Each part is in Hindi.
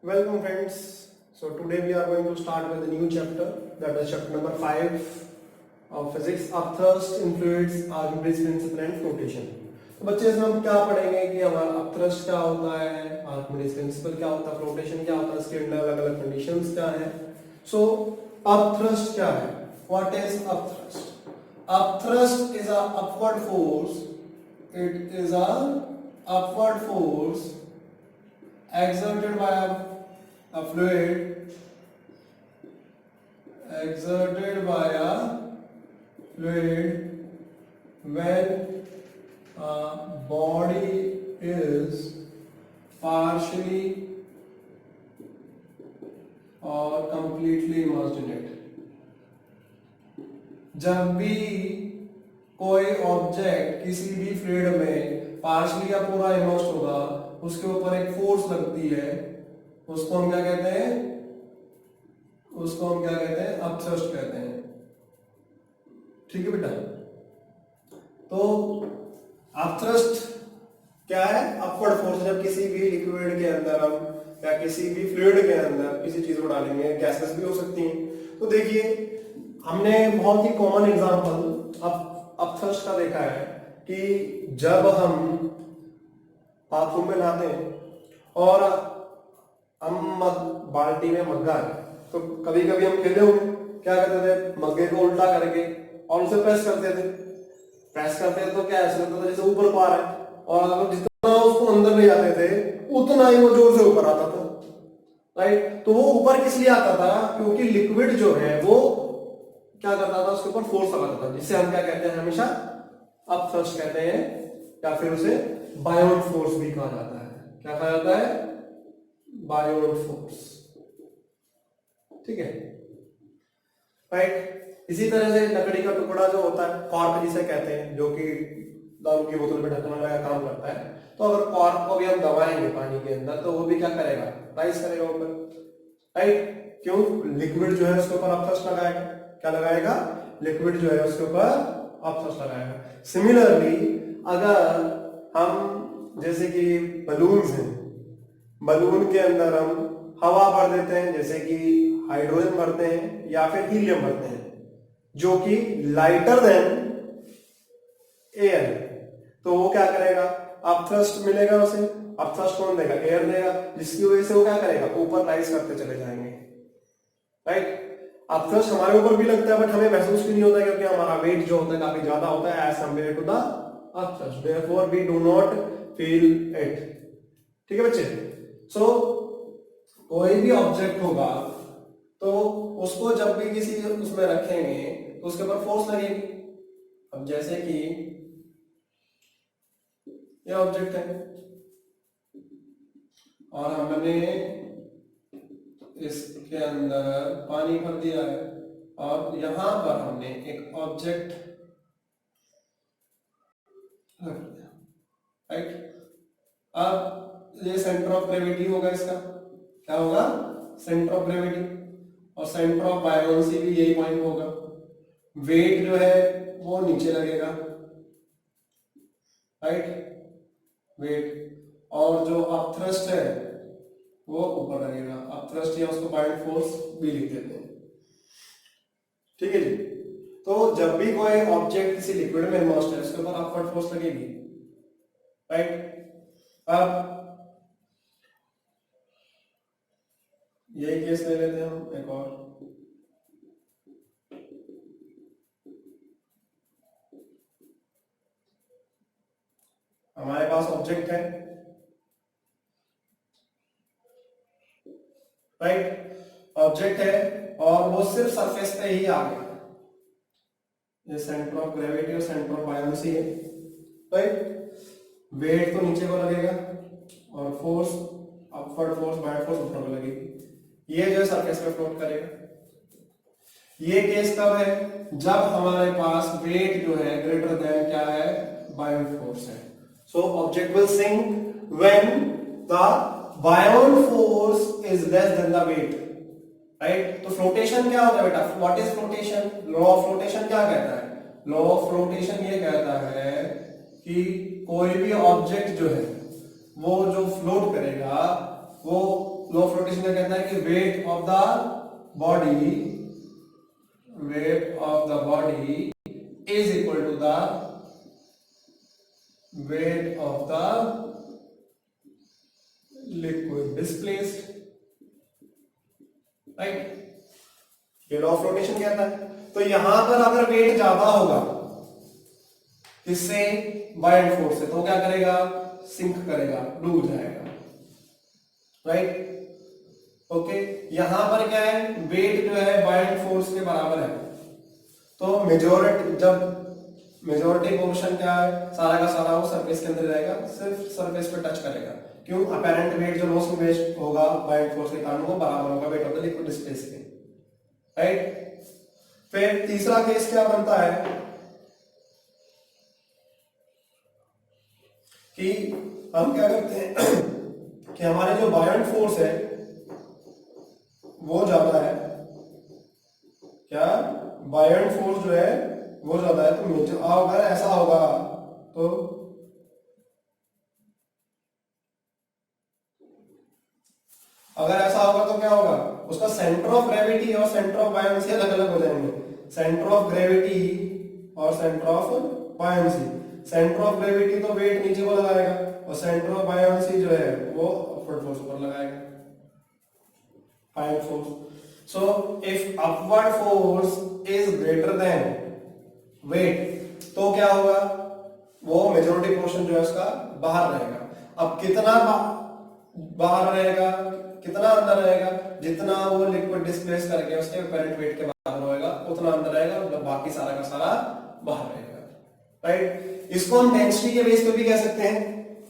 Welcome friends. So today we are going to start with a new chapter, that is chapter number 5 of physics, upthrust in fluids, Archimedes principle and flotation. तो बच्चे इसमें हम क्या पढ़ेंगे कि हमारा अपथ्रस्ट क्या होता है, आर्किमिडीज प्रिंसिपल क्या होता है, फ्लोटेशन क्या होता है, इसके अंदर अलग अलग कंडीशंस क्या है. सो अपथ्रस्ट क्या है, what is upthrust? Upthrust is a upward force. It is a upward force exerted by a fluid, exerted by a fluid when a body is partially or completely immersed in it. जब भी कोई ऑब्जेक्ट किसी भी फ्लूइड में पार्शली या पूरा इमर्स्ड होगा, उसके ऊपर एक फोर्स लगती है, उसको हम क्या कहते हैं? अपथ्रस्ट कहते हैं. ठीक है बेटा. तो अपथ्रस्ट क्या है? Upward force. जब किसी भी लिक्विड के अंदर हम या किसी भी फ्लूइड के अंदर किसी चीज को डालेंगे, गैसेस भी हो सकती हैं. तो देखिए, हमने बहुत ही कॉमन एग्जांपल अपथ्रस्ट का देखा है कि जब हम बाथरूम में नहाते हैं और हम बाल्टी में मग्गा है, तो कभी कभी हम खेले होंगे, क्या करते थे? मग्गे को उल्टा करके और उसे प्रेस करते थे. तो क्या ऐसा लगता था जैसे ऊपर पा रहा है, और अगर जितना उसको अंदर ले जाते थे उतना ही वो जोर से ऊपर आता था. राइट. तो वो ऊपर किस लिए आता था? क्योंकि लिक्विड जो है वो क्या करता था, उसके ऊपर फोर्स लगाता था, जिसे हम क्या कहते हैं? हमेशा अपथ्रस्ट कहते हैं, या फिर उसे बायोट फोर्स भी कहा जाता है. क्या कहा जाता है? Buoyant force. ठीक है. राइट. इसी तरह से लकड़ी का टुकड़ा जो होता है, कॉर्क जिसे कहते हैं, जो कि दारू की बोतल में ढकने वाला काम करता है, तो अगर कॉर्क को भी हम दबाएंगे पानी के अंदर, तो वो भी क्या करेगा? राइज करेगा ऊपर. राइट. क्यों? लिक्विड जो है उसके ऊपर अपथ्रस्ट लगाएगा. क्या लगाएगा? लिक्विड जो है उसके ऊपर अपथ्रस्ट लगाएगा. सिमिलरली अगर हम जैसे कि बलून्स हैं, बलून के अंदर हम हवा भर देते हैं, जैसे कि हाइड्रोजन भरते हैं या फिर हीलियम भरते हैं, जो कि लाइटर देन एयर, तो वो क्या करेगा? अपथ्रस्ट मिलेगा उसे. अपथ्रस्ट कौन देगा? एयर देगा, जिसकी वजह से वो क्या करेगा? ऊपर राइज करते चले जाएंगे. राइट. अपथ्रस्ट हमारे ऊपर भी लगता है, बट हमें महसूस भी नहीं होता, क्योंकि हमारा वेट जो होता है काफी ज्यादा होता है as compare to the upthrust. Therefore we do not feel it. ठीक है बच्चे. सो कोई भी ऑब्जेक्ट होगा तो उसको जब भी किसी उसमें रखेंगे तो उसके ऊपर फोर्स लगेगी. अब जैसे कि ये ऑब्जेक्ट है और हमने इसके अंदर पानी भर दिया है, और यहां पर हमने एक ऑब्जेक्ट रख दिया. राइट. अब ये सेंटर ऑफ ग्रेविटी होगा इसका. क्या होगा? Centre of gravity. और सेंटर ऑफ बायोन्सी भी यही पॉइंट होगा. वेट जो है वो नीचे लगेगा. राइट. वेट. और जो अपथ्रस्ट है वो ऊपर लगेगा. अपथ्रस्ट या उसको बायोट फोर्स भी लिख देते हैं. ठीक है जी. तो जब भी कोई ऑब्जेक्ट किसी लिक्विड में इमर्स्ड है, उसके ऊपर अपवर्ड फोर्स लगेगी. राइट. अब यही केस ले लेते हैं हम एक और. हमारे पास ऑब्जेक्ट है. राइट. ऑब्जेक्ट है और वो सिर्फ सरफेस पे ही आ गया. ये सेंटर ऑफ ग्रेविटी और सेंटर ऑफ बायोन्सी है. राइट. वेट तो नीचे को लगेगा और force, upward force, Biot force ऊपर को लगेगी. ये जो है सरफेस पे फ्लोट करेगा. ये केस कब है? जब हमारे पास वेट जो है ग्रेटर देन क्या है? बायोट फोर्स है. So object will sink when the buoyant force is less than the weight. Right. तो फ्लोटेशन क्या होता है बेटा? What is flotation? Law of flotation क्या कहता है? लॉ ऑफ फ्लोटेशन ये कहता है कि कोई भी ऑब्जेक्ट जो है वो जो फ्लोट करेगा वो लॉ ऑफ फ्लोटेशन क्या कहता है कि weight of the body is equal to the weight of the liquid displaced, right. ये लॉ ऑफ फ्लोटेशन कहता है। तो यहां पर अगर वेट ज्यादा होगा किससे, बायएंड फोर्स से, तो क्या करेगा, सिंक करेगा, डूब जाएगा, राइट। ओके, यहां पर क्या है, वेट जो है बायएंड फोर्स के बराबर है, तो मेजोरिटी पोर्शन क्या है, सारा का सारा वो सरफेस के अंदर रहेगा, सिर्फ सरफेस पे टच करेगा। क्यों, अपेरेंट वेट जो लॉस में वेस्ट होगा बायएंड फोर्स के कारण वो बराबर होगा wait of the liquid displace के, राइट। फिर तीसरा केस क्या बनता है कि हम क्या करते हैं कि हमारे जो बायएंड फोर्स है वो ज्यादा है, क्या बायएंड फोर्स जो है वो ज्यादा है, तो अगर ऐसा होगा तो क्या होगा, उसका सेंटर ऑफ ग्रेविटी और सेंटर ऑफ बायएंसी अलग अलग हो जाएंगे। सेंटर ऑफ ग्रेविटी और centre of buoyancy, centre of gravity तो वेट नीचे को लगाएगा और सेंटर ऑफ बायएंसी जो है वो अपवर्ड फोर्स ऊपर लगाएगा, buoyant force. So if upward force is greater than weight, तो क्या होगा, वो मेजॉरिटी पोर्शन जो है उसका बाहर रहेगा। अब कितना बाहर रहेगा, कितना अंदर रहेगा, जितना वो लिक्विड डिस्प्लेस करके उसके अपेरेंट वेट के बाहर होएगा उतना अंदर रहेगा, मतलब बाकी सारा का सारा बाहर रहेगा, राइट। इसको हम डेंसिटी के बेस पे भी कह सकते हैं,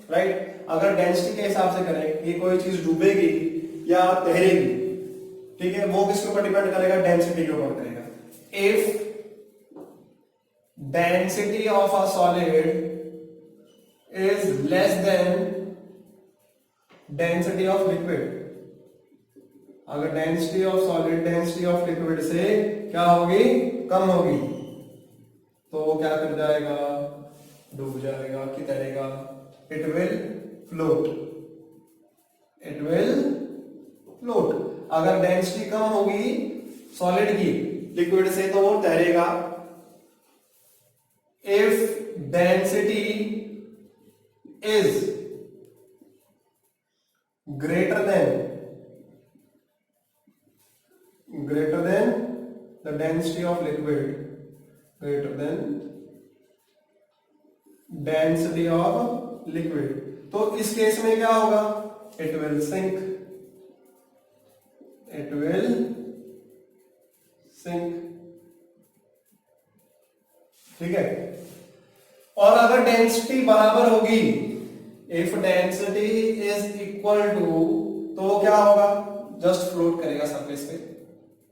राइट। अगर डेंसिटी के हिसाब से करें कि कोई चीज डूबेगी या तैरेगी, ठीक है, वो किसके ऊपर डिपेंड करेगा, डेंसिटी के ऊपर करेगा। If density of a solid is less than density of liquid, अगर density of solid density of liquid से क्या होगी, कम होगी, तो वो क्या कर जाएगा, डूब जाएगा कि तैरेगा, it will float, it will float. अगर डेंसिटी कम होगी सॉलिड की लिक्विड से तो वो तैरेगा। If density is greater than the density of liquid, greater than density of liquid, तो इस केस में क्या होगा, it will sink, it will sink, ठीक है। और अगर डेंसिटी बराबर होगी, if density is equal to, तो क्या होगा, जस्ट फ्लोट करेगा सरफेस पे,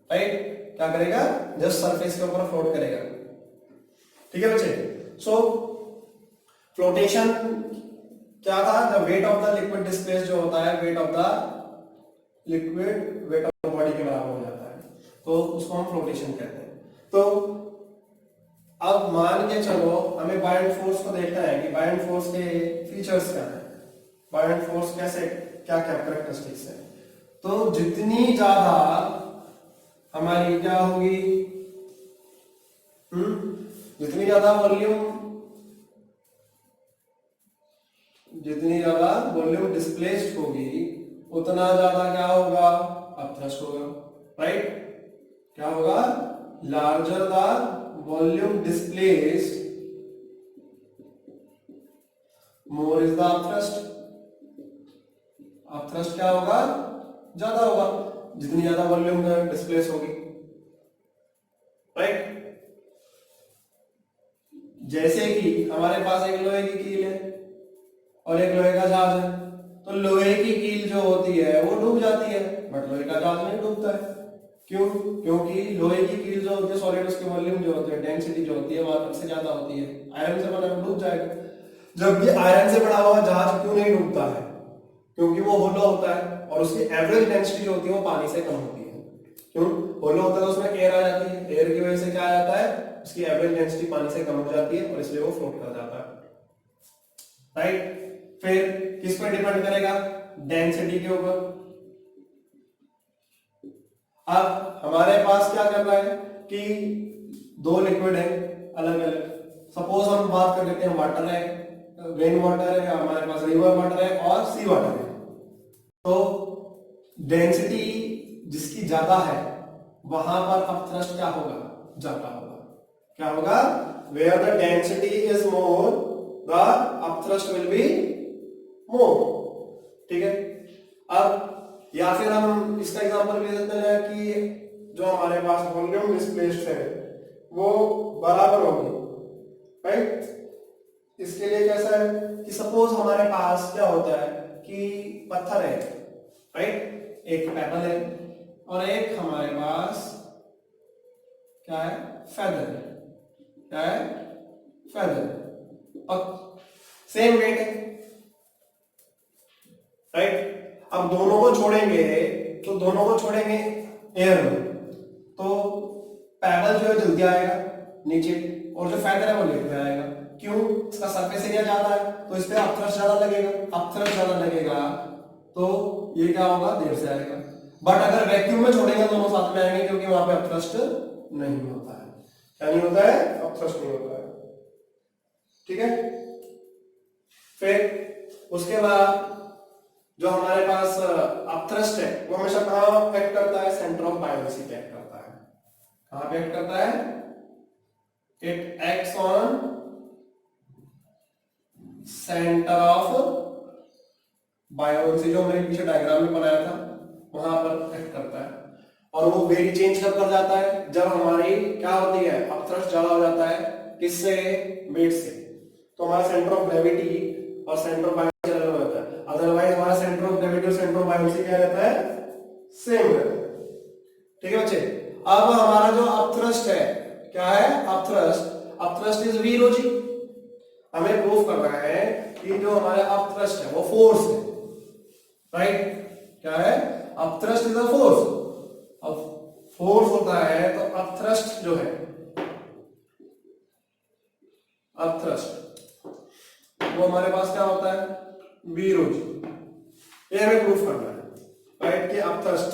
राइट। क्या करेगा, जस्ट सरफेस के ऊपर फ्लोट करेगा, ठीक है बच्चे। सो फ्लोटेशन क्या था, the weight of the liquid displace जो होता है, wait of the liquid wait of the body के बराबर हो जाता है, तो उसको हम फ्लोटेशन कहते हैं। तो अब मान के चलो हमें बायएंड फोर्स को देखना है कि बायएंड फोर्स के फीचर्स क्या है, बायएंड फोर्स कैसे, क्या क्या कैरेक्टरिस्टिक्स है। तो जितनी ज्यादा हमारी क्या होगी, जितनी ज्यादा वॉल्यूम डिस्प्लेस्ड होगी उतना ज्यादा क्या होगा, अपथ्रस्ट होगा, राइट। क्या होगा, larger the volume displaced, more is the upthrust, upthrust क्या होगा, ज्यादा होगा, जितनी ज्यादा वॉल्यूम डिस्प्लेस होगी, राइट। जैसे कि हमारे पास एक लोहे की कील है और एक लोहे का जहाज है, तो लोहे की कील जो होती है वो डूब जाती है, बट लोहे का जहाज नहीं डूबता है। क्यों, क्योंकि लोहे की कील जो होती है सॉलिड, उसके वॉल्यूम जो होते हैं, डेंसिटी जो होती है वाटर से ज्यादा होती है, आयरन से बना डूब जाएगा। जब भी आयरन से बना हुआ जहाज क्यों नहीं डूबता है, क्योंकि वो होलो होता है और उसकी एवरेज डेंसिटी जो होती है वो पानी से कम होती है। क्यों, होलो होता है तो उसमें एयर आ जाती है, एयर की वजह से क्या आ जाता है, उसकी एवरेज डेंसिटी पानी से कम हो जाती है और इसलिए वो फ्लोट कर जाता है, राइट। फिर किस पर डिपेंड करेगा, डेंसिटी के ऊपर, अब हमारे पास क्या कर रहा है कि दो लिक्विड है अलग अलग। सपोज हम बात कर लेते हैं, वाटर है, रेन वाटर है, हमारे पास रिवर वाटर है और सी वाटर है। तो डेंसिटी जिसकी ज्यादा है वहां पर अपथ्रस्ट क्या होगा, ज्यादा होगा। क्या होगा, where the density is more the upthrust will be more. ठीक है। अब या फिर हम इसका एग्जांपल ले लेते हैं कि जो हमारे पास वॉल्यूम डिस्प्लेस्ड है वो बराबर होगी, राइट। इसके लिए कैसा है कि सपोज हमारे पास क्या होता है कि पत्थर है, राइट, एक पेबल है और एक हमारे पास क्या है, फेदर है। क्या है, फेदर। और सेम वेट है, राइट। अब दोनों को छोड़ेंगे तो दोनों को छोड़ेंगे एयर में, तो पेबल जो है जल्दी आएगा नीचे और जो फेदर है वो लेट में आएगा। क्यों, इसका सरफेस एरिया ज्यादा है तो इस पे अपथ्रस्ट ज्यादा लगेगा। अपथ्रस्ट ज्यादा लगेगा तो ये क्या होगा, देर से आएगा। बट अगर वैक्यूम में छोड़ेंगे दोनों साथ में आएंगे क्योंकि वहां पे अपथ्रस्ट नहीं होता है। क्या नहीं होता है, अपथ्रस्ट नहीं होता है। ठीक है। फिर उसके बाद जो हमारे पास अपथ्रस्ट है वो हमेशा कहां एक्ट करता है, सेंटर ऑफ बायोन्सी पे एक्ट करता है। कहां पे एक्ट करता है, it acts on centre of buoyancy, जो मैंने पीछे डायग्राम में बनाया था वहां पर एक्ट करता है। और वो वेट चेंज कब कर जाता है, जब हमारी क्या होती है, अपथ्रस्ट ज्यादा हो जाता है। किससे, वेट से। तो हमारा सेंटर ऑफ ग्रेविटी और सेंटर ऑफ बायोन्सी अलग हो जाता है। अदरवाइज हमारा सेंटर ऑफ ग्रेविटी और सेंटर ऑफ बायोन्सी क्या रहता है, सेम रहता है। ठीक है बच्चे। अब हमारा जो अपथ्रस्ट है, क्या है, अपथ्रस्ट इज वी रो जी। हमें प्रूव करना है कि जो हमारा अपथ्रस्ट है वो फोर्स है, राइट। क्या है, अपथ्रस्ट इज अ फोर्स। अब फोर्स होता है तो अपथ्रस्ट जो है, अपथ्रस्ट वो हमारे पास क्या होता है, वी रो जी। ये हमें प्रूफ करना है, राइट, कि अपथ्रस्ट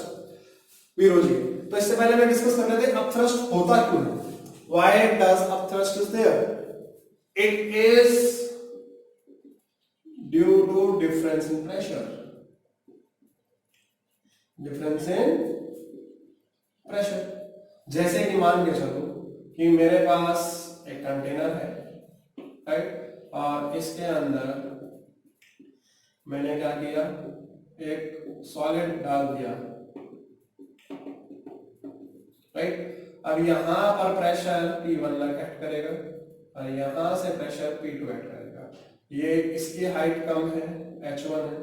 वी रो जी। तो इससे पहले मैं डिस्कस कर रहे थे अपथ्रस्ट होता क्यों है, why does upthrust is there. It is due to difference in pressure. Difference in pressure. जैसे कि मान के चलो कि मेरे पास एक कंटेनर है, राइट, और इसके अंदर मैंने क्या किया, एक सॉलिड डाल दिया, राइट। अब यहां पर प्रेशर P1 लग एक्ट करेगा और यहां से प्रेशर P2 एक्ट करेगा। ये इसकी हाइट कम है, H1 है,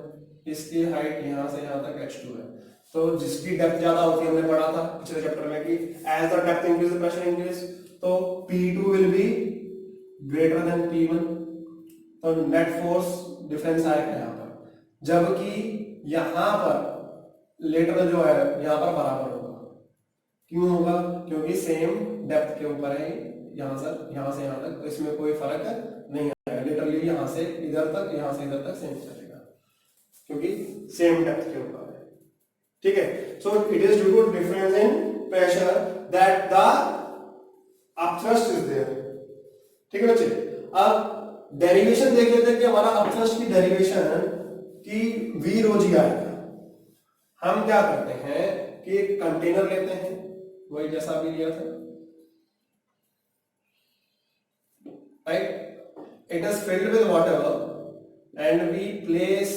इसकी हाइट यहां से यहां तक H2 है। तो जिसकी डेप्थ ज्यादा होती है, हमने पढ़ा था पिछले चैप्टर में कि as the depth increase the pressure increase, तो P2 will be greater than P1, तो नेट फोर्स डिफरेंस आएगा यहां पर। जबकि यहां पर लेटरल जो है यहां पर बराबर होगा। क्यों होगा, क्योंकि सेम डेप्थ के ऊपर है, यहां से यहां तक, तो इसमें कोई फर्क नहीं आएगा। लिटरली यहां से इधर तक, यहां से इधर तक सेम चलेगा क्योंकि सेम डेप्थ के ऊपर है। ठीक है। So it is due to difference in pressure that the upthrust is there. ठीक है बच्चे। अब डेरिवेशन देख लेते हैं कि हमारा अपथ्रस्ट की डेरिवेशन की वी रो जी आएगा। हम क्या करते हैं कि एक कंटेनर लेते हैं, वही जैसा अभी लिया था, right. It is filled with water and we place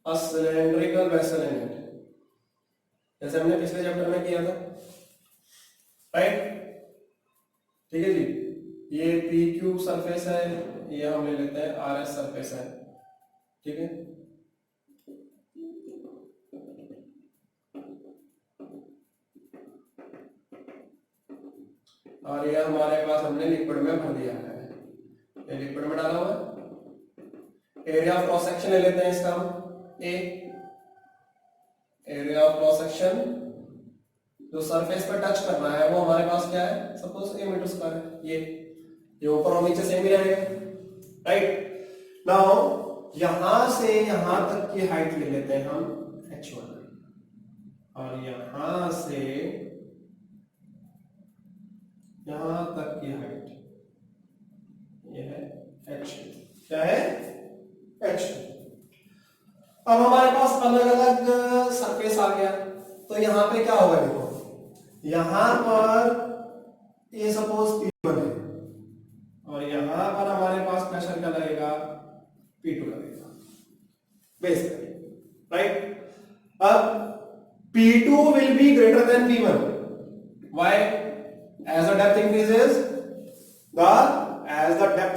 a cylindrical vessel in it, जैसे हमने पिछले चैप्टर में किया था, राइट। ठीक है जी। ये PQ सरफेस है, ये हम ले लेते हैं RS सरफेस है। ठीक है। और ये हमारे पास हमने लिक्विड में भर दिया है, ये लिक्विड में डाला हुआ है। एरिया ऑफ क्रॉस सेक्शन ले लेते हैं इसका हम A। Area of cross section जो सरफेस पे टच कर रहा है वो हमारे पास क्या है, सपोज A मीटर स्क्वायर है। ये ऊपर और नीचे सेम ही रहेगा, राइट। नाउ यहां से यहां तक की हाइट ले लेते हैं हम H1, और यहां से यहां तक की हाइट ये है h। क्या है h। अब हमारे पास अलग अलग सरफेस आ गया, तो यहां पे क्या होगा देखो, यहां पर ये सपोज P1 है और यहां पर हमारे पास प्रेशर क्या लगेगा, P2 लगेगा बेसिकली, राइट। अब P2 will be greater than P1. Why? As the depth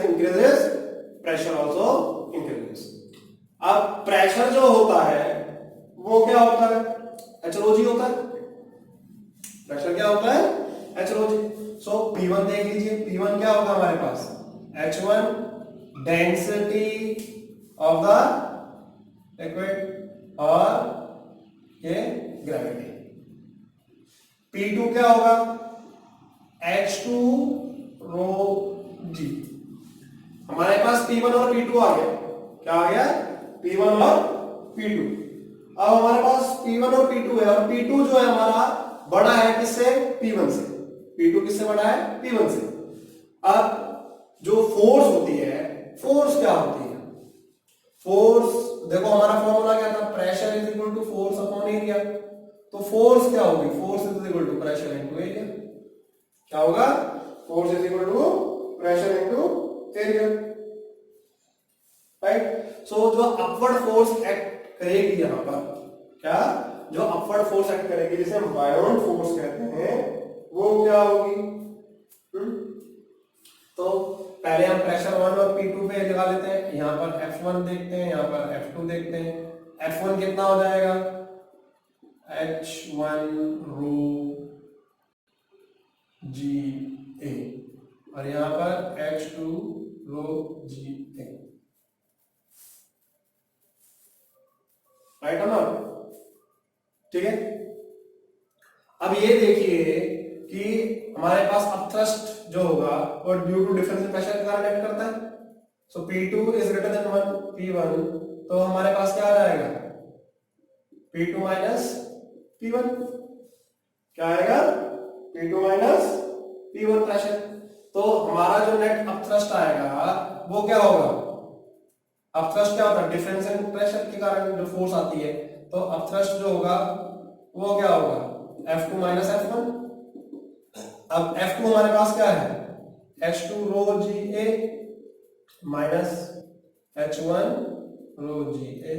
increases, pressure also increases. अब प्रेशर जो होता है वो क्या होता है, HROG होता है। प्रेशर क्या होता है, HROG। सो P1 देख लीजिए, P1 क्या होगा हमारे पास, H1 density of the liquid और ये ग्रेविटी। P2 क्या होगा, H2 रो G। हमारे पास P1 और P2 आ गया, क्या आ गया, P1 और P2। अब हमारे पास P1 और P2 है, और P2 जो है हमारा बड़ा है किससे, P1 से। P2 किससे बड़ा है, P1 से। अब जो फोर्स होती है, फोर्स क्या होती है, फोर्स देखो हमारा फॉर्मूला क्या था, pressure is equal to force upon area. तो फोर्स क्या होगी, force is equal to pressure into area. क्या होगा, force is equal to pressure into area, right. So जो अपवर्ड फोर्स एक्ट करेगी यहां पर, क्या, जो अपवर्ड फोर्स एक्ट करेगी जिसे हम बायोंड फोर्स कहते हैं, वो क्या होगी। तो पहले हम प्रेशर 1 और P2 पे लगा लेते हैं, यहां पर F1 देखते हैं, यहां पर F2 देखते हैं। F1 कितना हो जाएगा, H1 रो जी ए, और यहां पर H2 रो जी ए, राइट और नॉट, ठीक है। अब ये देखिए कि हमारे पास अपथ्रस्ट जो होगा वो due to difference in pressure के कारण एक्ट करता है। सो P2 is greater then 1 P1, तो हमारे पास क्या आ जाएगा, P2 माइनस P1। क्या आएगा, P2 माइनस P1 प्रेशर। तो हमारा जो नेट अपथ्रस्ट आएगा वो क्या होगा, अपथ्रस्ट क्या होता है, डिफरेंस इन प्रेशर के कारण जो फोर्स आती है, तो अपथ्रस्ट जो होगा वो क्या होगा, F2 माइनस F1। अब F2 हमारे पास क्या है, H2 रो जी ए माइनस H1 रो जी ए।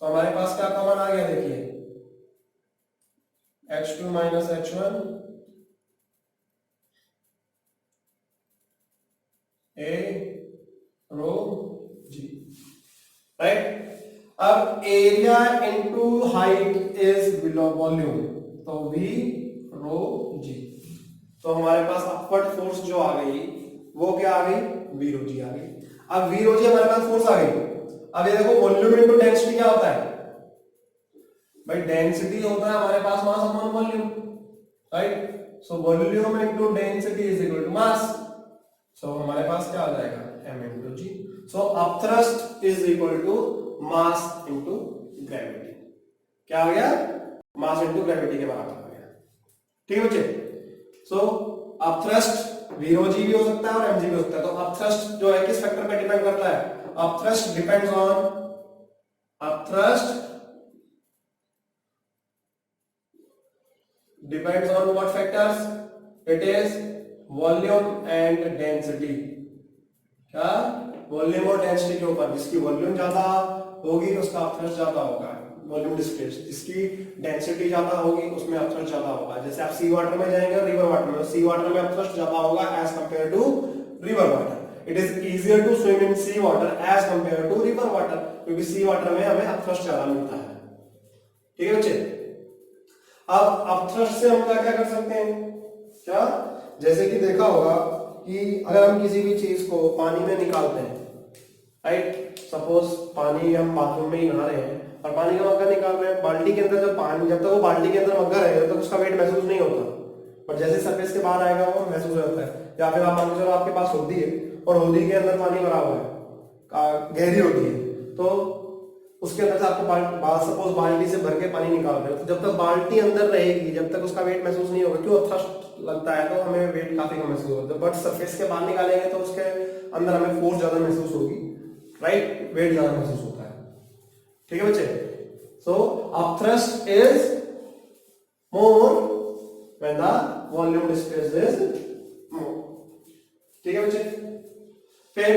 तो हमारे पास क्या कॉमन आ गया, देखिए H2 माइनस H1 ए रो जी, राइट। अब area into height is volume, तो V रो जी। तो हमारे पास अपवर्ड फोर्स जो आ गई वो क्या आ गई, V रो जी आ गई। अब V रो जी हमारे पास फोर्स आ गई। अब ये देखो वॉल्यूम इनटू डेंसिटी क्या होता है भाई, डेंसिटी होता है हमारे पास mass upon volume, right. So volume into density is equal to mass. So हमारे पास क्या आ जाएगा, m into g। So upthrust is equal to mass into gravity. क्या आ गया, मास इनटू ग्रेविटी के बराबर आ गया, ठीक है बच्चे। सो अपथ्रस्ट V रो जी भी हो सकता है और mg भी हो सकता है। तो अपथ्रस्ट जो है किस फैक्टर पे डिपेंड करता है, upthrust depends on, upthrust depends on what factors, it is volume and density. क्या, वॉल्यूम और डेंसिटी के ऊपर, जिसकी वॉल्यूम ज्यादा होगी उसका अपथ्रस्ट ज्यादा होगा, वॉल्यूम डिस्प्लेस। जिसकी डेंसिटी ज्यादा होगी उसमें अपथ्रस्ट ज्यादा होगा। जैसे आप सी वाटर में जाएंगे और रिवर वाटर में, सी वाटर में अपथ्रस्ट ज्यादा होगा as compare to river water. It is easier to swim in sea water as compare to river water, क्योंकि सी वाटर में हमें अपथ्रस्ट ज्यादा मिलता है, ठीक है बच्चे। अब अपथ्रस्ट से हम क्या क्या कर सकते हैं, क्या, जैसे कि देखा होगा कि अगर हम किसी भी चीज को पानी में निकालते हैं, राइट, सपोज पानी हम बाथरूम में ही नहा रहे हैं और पानी का मग्गा निकाल रहे हैं, बाल्टी के अंदर जब पानी, जब तक वो बाल्टी के अंदर मग्गा रहेगा तो उसका वेट महसूस नहीं होता, पर जैसे सरफेस के बाहर आएगा वो महसूस होता है। या फिर आप मान लो आपके पास होदी है और होदी के अंदर पानी भरा हुआ है, गहरी होती है, तो उसके अंदर से आपको सपोज बाल्टी से भर के पानी निकाल रहे हो, तो जब तक बाल्टी अंदर रहेगी, जब तक उसका वेट महसूस नहीं होगा, क्यों थर्स्ट लगता है तो हमें वेट काफी कम महसूस होगा, बट सरफेस के बाहर निकालेंगे तो उसके अंदर हमें फोर्स ज्यादा महसूस होगी, राइट, वेट ज्यादा महसूस होता है। ठीक है बच्चे, so upthrust is more when the volume displaced is more. ठीक है बच्चे, फिर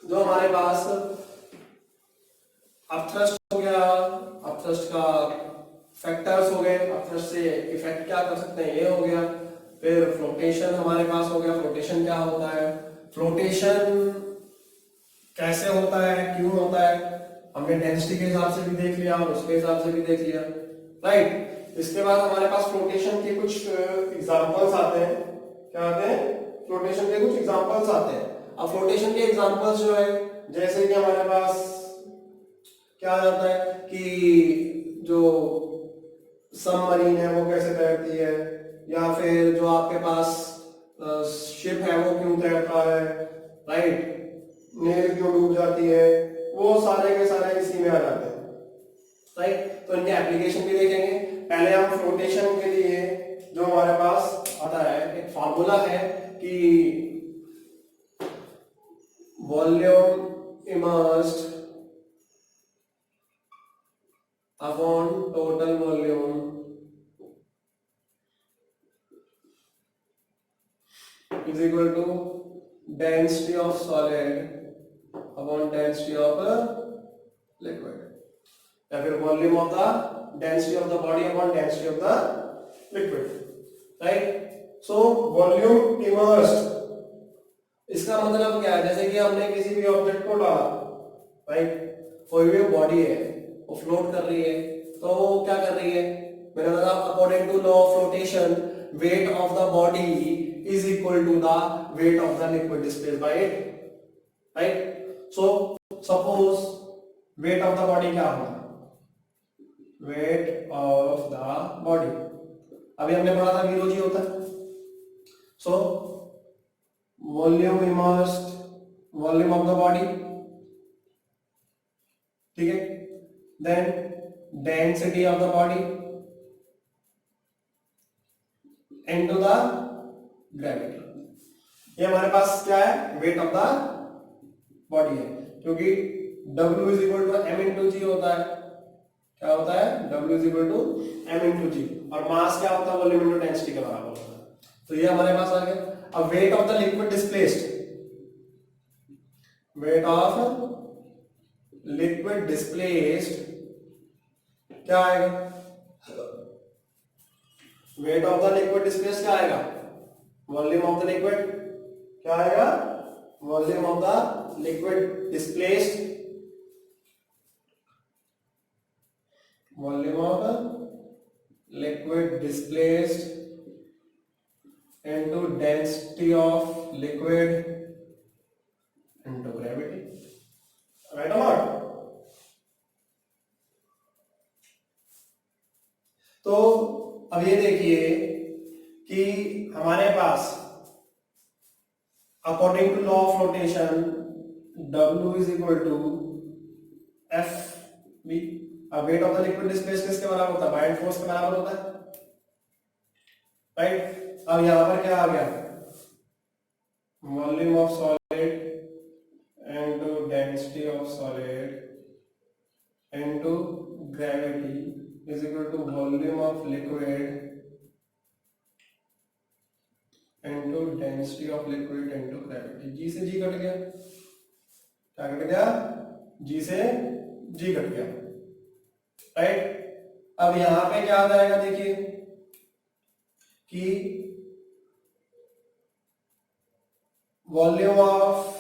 जो हमारे पास अपथ्रस्ट हो गया, अपथ्रस्ट का फैक्टर्स हो गए, अपथ्रस्ट से इफेक्ट क्या कर सकते हैं, ये हो गया। फिर फ्लोटेशन हमारे पास हो गया, फ्लोटेशन क्या होता है, फ्लोटेशन कैसे होता है, क्यों होता है, हमने डेंसिटी के हिसाब से भी देख लिया और उसके हिसाब से भी देख लिया, राइट। इसके बाद हमारे पास फ्लोटेशन के कुछ एग्जांपल्स आते हैं, क्या आते हैं, फ्लोटेशन के कुछ एग्जांपल्स आते हैं। अब फ्लोटेशन के एग्जांपल्स जो है, जैसे कि हमारे पास क्या आ जाता है कि जो सबमरीन है वो कैसे तैरती है, या फिर जो आपके पास शिप है वो क्यों तैरता है, राइट, नेल क्यों डूब जाती है, वो सारे के सारे इसी में आ जाते हैं, राइट। तो इनके एप्लीकेशन भी देखेंगे। पहले हम फ्लोटेशन के लिए जो हमारे पास आता है, एक फॉर्मूला है कि volume immersed upon total volume is equal to density of solid upon density of a liquid, या फिर volume of the density of the body upon density of the liquid, right. So volume immersed, इसका मतलब क्या है, जैसे कि हमने किसी भी ऑब्जेक्ट को डाला, राइट, कोई भी बॉडी है वो फ्लोट कर रही है, तो वो क्या कर रही है, मैंने बताया according to law of flotation weight of the body is equal to the weight of the liquid displaced by it, right? So suppose weight of the body क्या होगा, weight of the body, अभी हमने पढ़ा था v rho g होता है, so volume immersed, volume of the body, ठीक है, then density of the body into the gravity, ये हमारे पास क्या है, वेट ऑफ द बॉडी है, क्योंकि W is equal to m into g होता है, क्या होता है, W is equal to m into g, और मास क्या होता है, वॉल्यूम इंटू डेंसिटी के बराबर होता है। तो ये हमारे पास आ गया। अब weight of the liquid displaced, weight of liquid displaced क्या आएगा, weight of the liquid displaced क्या आएगा, वॉल्यूम ऑफ द लिक्विड क्या आएगा, volume of the liquid displaced, volume of the liquid displaced into density of liquid into gravity, right और नॉट। तो अब ये देखिए कि हमारे पास according to law of floatation W is equal to F B, अब weight of the liquid displaced किसके बराबर होता है, बाउंड फोर्स के बराबर होता है, राइट। अब यहां पर क्या आ गया, volume of solid into density of solid into gravity is equal to volume of liquid into density of liquid into gravity. G से जी कट गया, क्या कट गया, जी से जी कट गया, राइट। अब यहां पे क्या आ जाएगा, देखिए कि volume of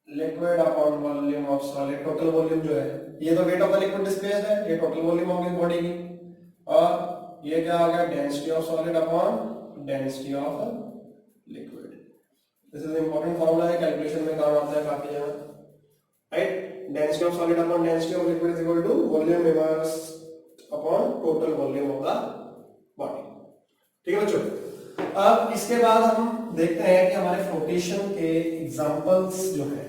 liquid upon volume of solid, total volume जो है, ये तो wait of the liquid displaced है, ये टोटल वॉल्यूम होगी बॉडी की, और ये क्या आ गया, density of solid upon density of liquid. This is important formula है, कैलकुलेशन में काम आता है काफी जगह, right. Density of solid upon density of liquid is equal to volume immersed upon total volume of the body. ठीक है बच्चों, अब इसके बाद हम देखते हैं कि हमारे फ्लोटेशन के एग्जांपल्स जो है,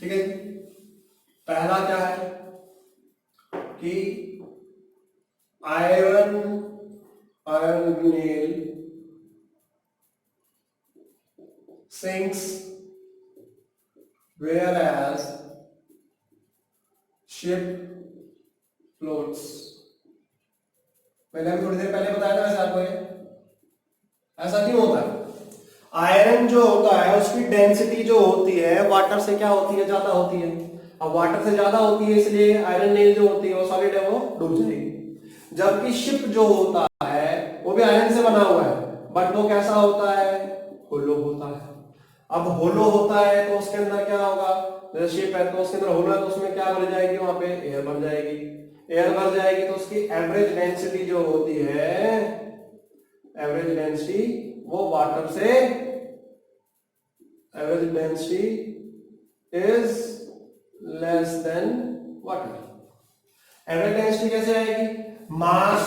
ठीक है, पहला क्या है कि iron nail sinks whereas ship floats। मैंने अभी थोड़ी देर पहले बताया था वैसे आपको ये, ऐसा क्यों होता है? आयरन जो होता है उसकी डेंसिटी जो होती है वाटर से क्या होती है, ज्यादा होती है। अब वाटर से ज्यादा होती है इसलिए आयरन नेल जो होती है वो सॉलिड है, वो डूब जाएगी। जबकि शिप जो होता है वो भी आयरन से बना हुआ है, बट वो कैसा होता है, होलो होता है। अब होलो होता है तो उसके अंदर क्या होगा, जैसे शिप है तो उसके अंदर होलो है तो उसमें क्या भर जाएगी, वहां पे एयर भर जाएगी। एयर भर जाएगी तो उसकी एवरेज डेंसिटी जो होती है, एवरेज डेंसिटी वो वाटर से, average density is less than water. Average density कैसे आएगी, mass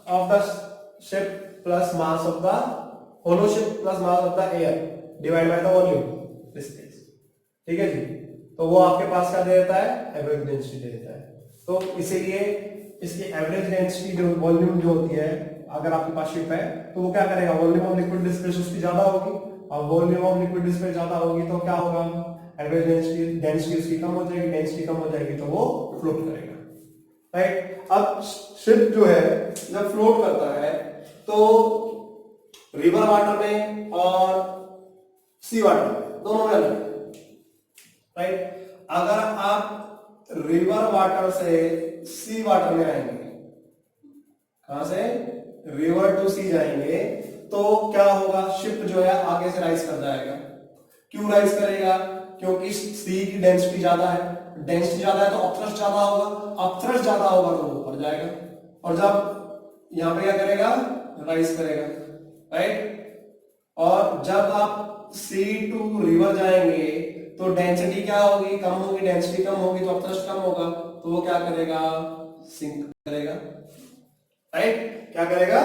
of the ship plus mass of the hollow ship plus mass of the air divide by the volume distance. ठीक है जी, तो वो आपके पास क्या दे देता है, एवरेज डेंसिटी दे देता है। तो इसीलिए इसकी एवरेज डेंसिटी जो वॉल्यूम जो होती है, अगर आपके पास शिप है तो वो क्या करेगा, वॉल्यूम ऑफ लिक्विड डिस्प्लेस उसकी ज्यादा होगी, और वॉल्यूम ऑफ लिक्विड डिस्प्लेस ज्यादा होगी तो क्या होगा, एवरेज डेंसिटी उसकी कम हो जाएगी, डेंसिटी कम हो जाएगी तो वो फ्लोट करेगा। राइट, अब शिप जो है जब फ्लोट करता है तो रिवर वाटर में और सी वाटर में दोनों में अलग है। राइट, अगर आप रिवर वाटर से सी वाटर में आएंगे, कहां से, रिवर टू सी जाएंगे, तो क्या होगा, शिप जो है आगे से राइज कर जाएगा। क्यों राइज करेगा, क्योंकि सी की डेंसिटी ज्यादा है, डेंसिटी ज्यादा है तो अपथ्रस्ट ज्यादा होगा, अपथ्रस्ट ज्यादा होगा तो ऊपर जाएगा, और जब यहां पे क्या करेगा, राइज करेगा। राइट, और जब आप सी टू रिवर जाएंगे तो डेंसिटी क्या होगी, कम होगी, डेंसिटी कम होगी तो अपथ्रस्ट कम होगा, तो वो क्या करेगा, सिंक करेगा। राइट, क्या करेगा,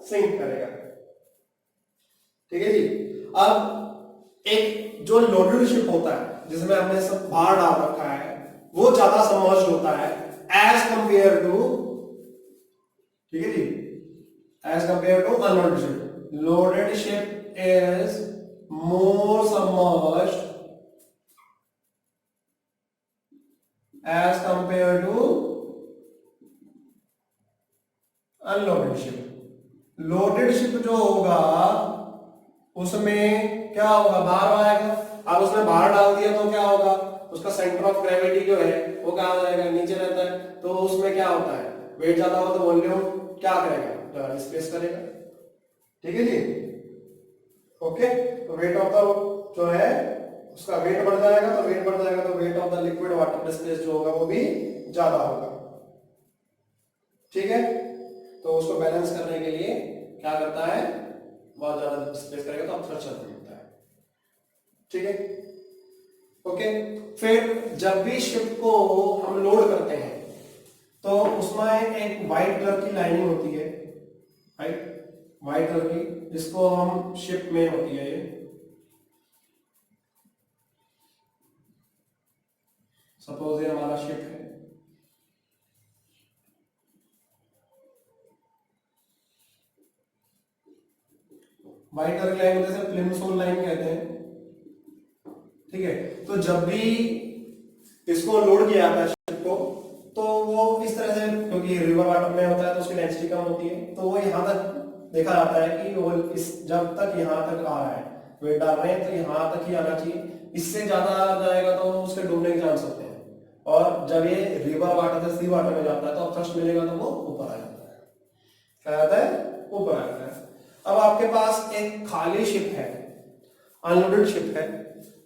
सिंक करेगा। ठीक है जी, अब एक जो लोडेड शिप होता है जिसमें हमने सब भार डाल रखा है वो ज्यादा सबमर्ज्ड होता है एज कंपेयर टू, ठीक है जी, as compare to unloaded ship. Loaded ship is more submerged as compared to unloaded ship। Loaded ship जो होगा उसमें क्या होगा, बाहर आएगा। अब उसमें बाहर डाल दिया तो क्या होगा, उसका सेंटर ऑफ ग्रेविटी जो है वो क्या हो जाएगा, नीचे रहता है, तो उसमें क्या होता है, वेट ज्यादा हो तो वॉल्यूम क्या करेगा, डिस्प्लेस करेगा। ठीक है जी, ओके, तो वेट ऑफ द जो है उसका वेट बढ़ जाएगा, तो वेट बढ़ जाएगा तो wait of the liquid water displace जो होगा वो भी ज्यादा होगा। ठीक है, तो उसको बैलेंस करने के लिए क्या करता है, बहुत ज्यादा डिस्प्लेस करेगा तो अपथ्रस्ट ज्यादा होता है। ठीक है, ओके, फिर जब भी शिप को हम लोड करते हैं तो उसमें एक व्हाइट कलर की लाइनिंग होती है, राइट, व्हाइट कलर की, जिसको हम शिप में होती है ये, सपोज ये हमारा शिप है, व्हाइट कलर की लाइन होती है, प्लिमसोल लाइन कहते हैं। ठीक है, तो जब भी इसको लोड किया जाता है शिप को, तो वो इस तरह से, क्योंकि रिवर वाटर में होता है तो उसकी डेंसिटी कम होती है, तो वो यहां तक देखा जाता है कि वो इस जब तक यहां तक आ रहा है, वेट डाल रहे हैं तो यहां तक ही आना चाहिए, इससे ज्यादा आ जाएगा तो उसके डूबने के चांस होते हैं। और जब ये रिवर वाटर से सी वाटर में जाता है तो अपथ्रस्ट मिलेगा तो वो ऊपर आ जाता है, क्या आता है, ऊपर आ जाता है। अब आपके पास एक खाली शिप है, अनलोडेड शिप है,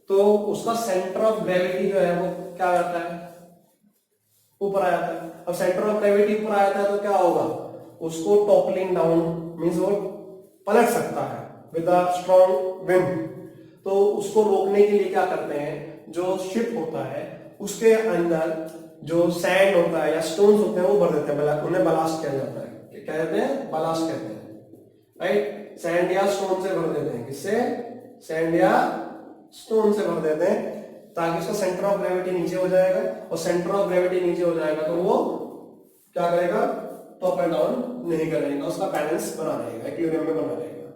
तो उसका सेंटर ऑफ ग्रेविटी जो है वो क्या आ जाता है, ऊपर आ जाता है। अब सेंटर ऑफ ग्रेविटी ऊपर आ जाता है तो क्या होगा, उसको टॉपलिंग डाउन मींस वो पलट सकता है विद अ स्ट्रॉन्ग विंड। तो उसको रोकने के लिए क्या करते हैं, जो शिप होता है उसके अंदर जो सैंड होता है या स्टोन्स होते हैं वो भर देते हैं, उन्हें बलास्ट किया जाता है, क्या कहते हैं, बलास्ट कहते हैं। राइट, सैंड या स्टोन से भर देते हैं, किससे, सैंड या स्टोन से भर देते हैं, ताकि उसका सेंटर ऑफ ग्रेविटी नीचे हो जाएगा, और सेंटर ऑफ ग्रेविटी नीचे हो जाएगा तो वो क्या करेगा, तो अप एंड डाउन नहीं करेगा, उसका बैलेंस बना रहेगा, इक्विलिब्रियम में बना रहेगा।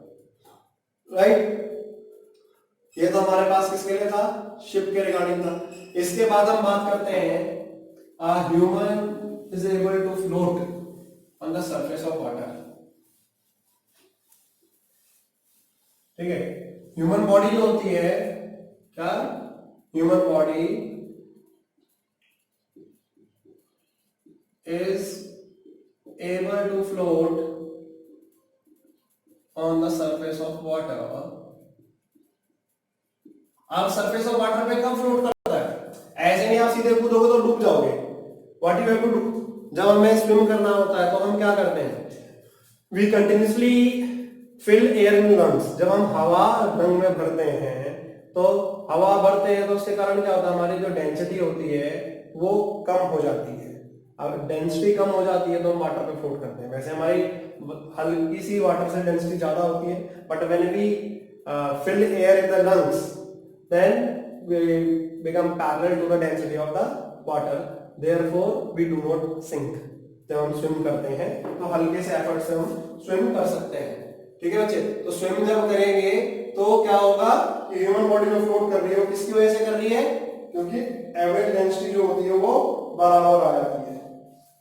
राइट, ये तो हमारे पास किसके लिए था, शिप के रिगार्डिंग था। इसके बाद हम बात करते हैं human is able to float on the surface of water. ठीक है, ह्यूमन बॉडी जो होती है, क्या, human body is able to float on the surface of water. आप सरफेस ऑफ वाटर पे कब फ्लोट करता है, ऐसे नहीं आप सीधे कूदोगे तो डूब जाओगे। What you have to do, जब हमें स्विम करना होता है तो हम क्या करते हैं, we continuously fill air in lungs. जब हम हवा लंग में भरते हैं तो हवा भरते हैं तो उसके कारण क्या होता है, हमारी जो डेंसिटी होती है वो कम हो जाती है। अब डेंसिटी कम हो जाती है तो हम वाटर पे फ्लोट करते हैं। वैसे हमारी हल्की सी वाटर से डेंसिटी ज्यादा होती है, but when we fill air in the lungs then we become parallel to the density of the water, therefore we do not sink। जब हम स्विम करते हैं तो हल्के से एफर्ट से हम स्विम कर सकते हैं। ठीक है बच्चे, तो स्विम जब करेंगे तो क्या होगा कि ह्यूमन बॉडी जो फ्लोट कर रही है वो किसकी वजह से कर रही है, क्योंकि एवरेज डेंसिटी जो होती है वो बराबर आ जाती है।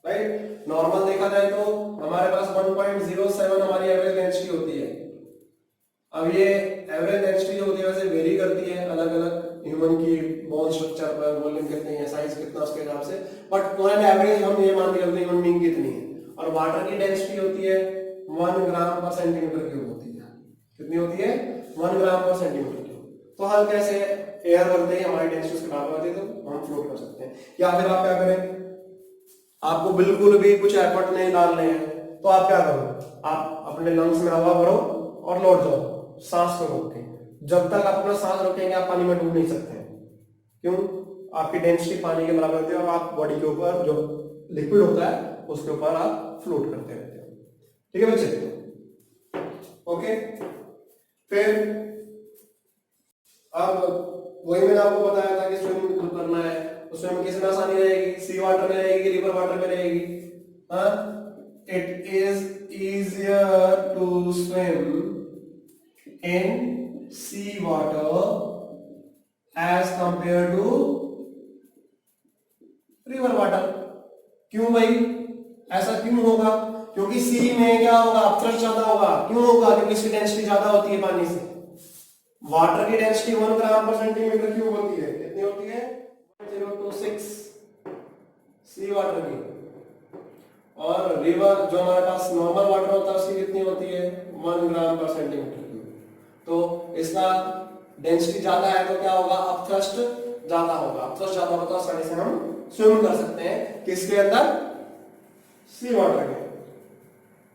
राइट, नॉर्मल देखा जाए तो हमारे पास 1.07 हमारी एवरेज डेंसिटी होती है। अब ये एवरेज डेंसिटी जो होती है वैसे वेरी करती है अलग अलग ह्यूमन की बोन स्ट्रक्चर पर, वॉल्यूम कितनी है, साइज कितना, उसके हिसाब से, बट ऑन एवरेज हम ये मान के चलते हैं ह्यूमन बीइंग कितनी है। और वाटर की डेंसिटी होती है 1 ग्राम पर सेंटीमीटर क्यूब होती है। कितनी होती है, 1 ग्राम पर सेंटीमीटर क्यूब। तो हम कैसे एयर भरते ही हमारी डेंसिटी उसके बराबर होती है तो हम फ्लोट कर सकते हैं। या फिर आप क्या करें, आपको बिल्कुल भी कुछ एफर्ट नहीं डालने हैं तो आप क्या करो, आप अपने लंग्स में हवा भरो और लौट जाओ सांस को रोक के। जब तक आप अपना सांस रोकेंगे आप पानी में डूब नहीं सकते हैं। क्यों, आपकी डेंसिटी पानी के बराबर होती है और आप बॉडी के ऊपर जो लिक्विड होता है उसके ऊपर आप फ्लोट करते रहते हो। ठीक है बच्चे, ओके। फिर अब वही मैंने आपको बताया था कि स्विम करना है तो स्विम किस में आसानी रहेगी, सी वाटर में रहेगी, रिवर वाटर में रहेगी। It is easier to swim in sea water as compared to river water। क्यों भाई, ऐसा क्यों होगा, क्योंकि सी में क्या होगा, अपथ्रस्ट ज्यादा होगा। क्यों होगा, क्योंकि इसकी डेंसिटी ज्यादा होती है पानी से। वाटर की डेंसिटी 1 ग्राम पर सेंटीमीटर क्यूब होती है, कितनी होती है 0.026 सी वाटर की। और रिवर जो हमारे पास नॉर्मल वाटर होता है उसकी कितनी होती है 1 ग्राम पर सेंटीमीटर। तो इसका डेंसिटी ज्यादा है तो क्या होगा, अपथ्रस्ट ज्यादा होगा। अपथ्रस्ट ज्यादा होगा तो आसानी से हम स्विम कर सकते हैं किसके अंदर, सी वाटर के।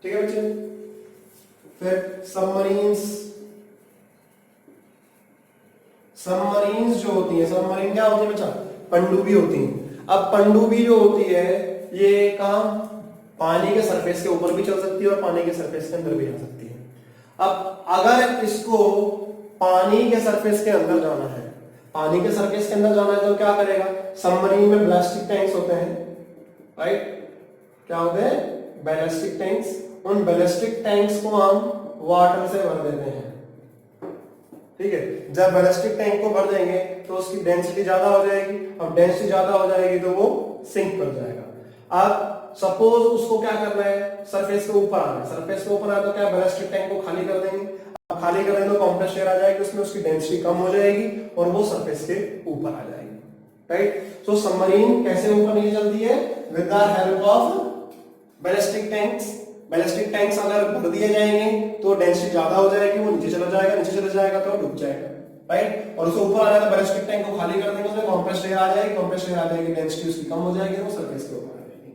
ठीक है बच्चे, फिर सबमरीन्स। सबमरीन्स जो होती है, सबमरीन क्या होती है बच्चा, पनडुब्बी होती है। अब पनडुब्बी जो होती है ये काम पानी के सरफेस के ऊपर भी चल सकती है और पानी के सरफेस के अंदर भी जा सकती है। अब अगर इसको पानी के सरफेस के अंदर जाना है, पानी के सरफेस के अंदर जाना है तो क्या करेगा, सबमरीन में बैलिस्टिक टैंक्स होते हैं। राइट, क्या होते हैं, बैलिस्टिक टैंक्स। उन बैलिस्टिक टैंक्स को हम वाटर से भर देते हैं। ठीक है, जब बैलिस्टिक टैंक को भर देंगे तो उसकी डेंसिटी ज्यादा हो जाएगी। अब डेंसिटी ज्यादा हो जाएगी तो वो सिंक कर जाएगा। अब सपोज उसको क्या करना है, सरफेस के ऊपर आना है। सरफेस के ऊपर आए तो क्या, बैलिस्टिक टैंक को खाली कर देंगे। अब खाली करेंगे तो कॉम्प्रेस्ड एयर आ जाएगी, उसमें उसकी डेंसिटी कम हो जाएगी और वो सरफेस के ऊपर आ जाएगी। राइट, सो सबमरीन कैसे ऊपर नीचे चलती है, with the help of ballistic tanks. Ballistic tanks अगर भर दिए जाएंगे तो डेंसिटी ज्यादा हो जाएगी, वो नीचे चला जाएगा, नीचे चला जाएगा तो डूब जाएगा। राइट, और उसको ऊपर आना है तो बैलिस्टिक टैंक को खाली कर देंगे, उसमें कॉम्प्रेस्ड एयर आ जाएगी, कॉम्प्रेस्ड एयर आ जाएगी, डेंसिटी उसकी कम हो जाएगी, वो सरफेस के ऊपर आ जाएगी।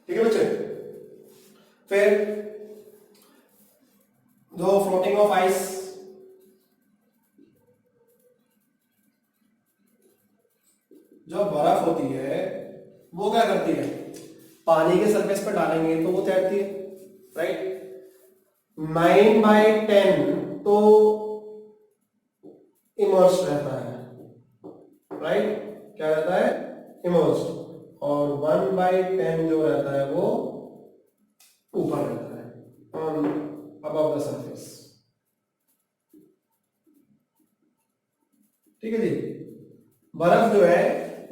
ठीक है बच्चे, फिर जो फ्लोटिंग ऑफ आइस, जो बर्फ होती है वो क्या करती है, पानी के सरफेस पर डालेंगे तो वो तैरती है। राइट, 9/10 तो इमर्स रहता है। राइट, क्या रहता है, इमर्स्ड, और 1/10 जो रहता है वो ऊपर रहता है, ऑन अबव द सरफेस। ठीक है जी। बर्फ जो है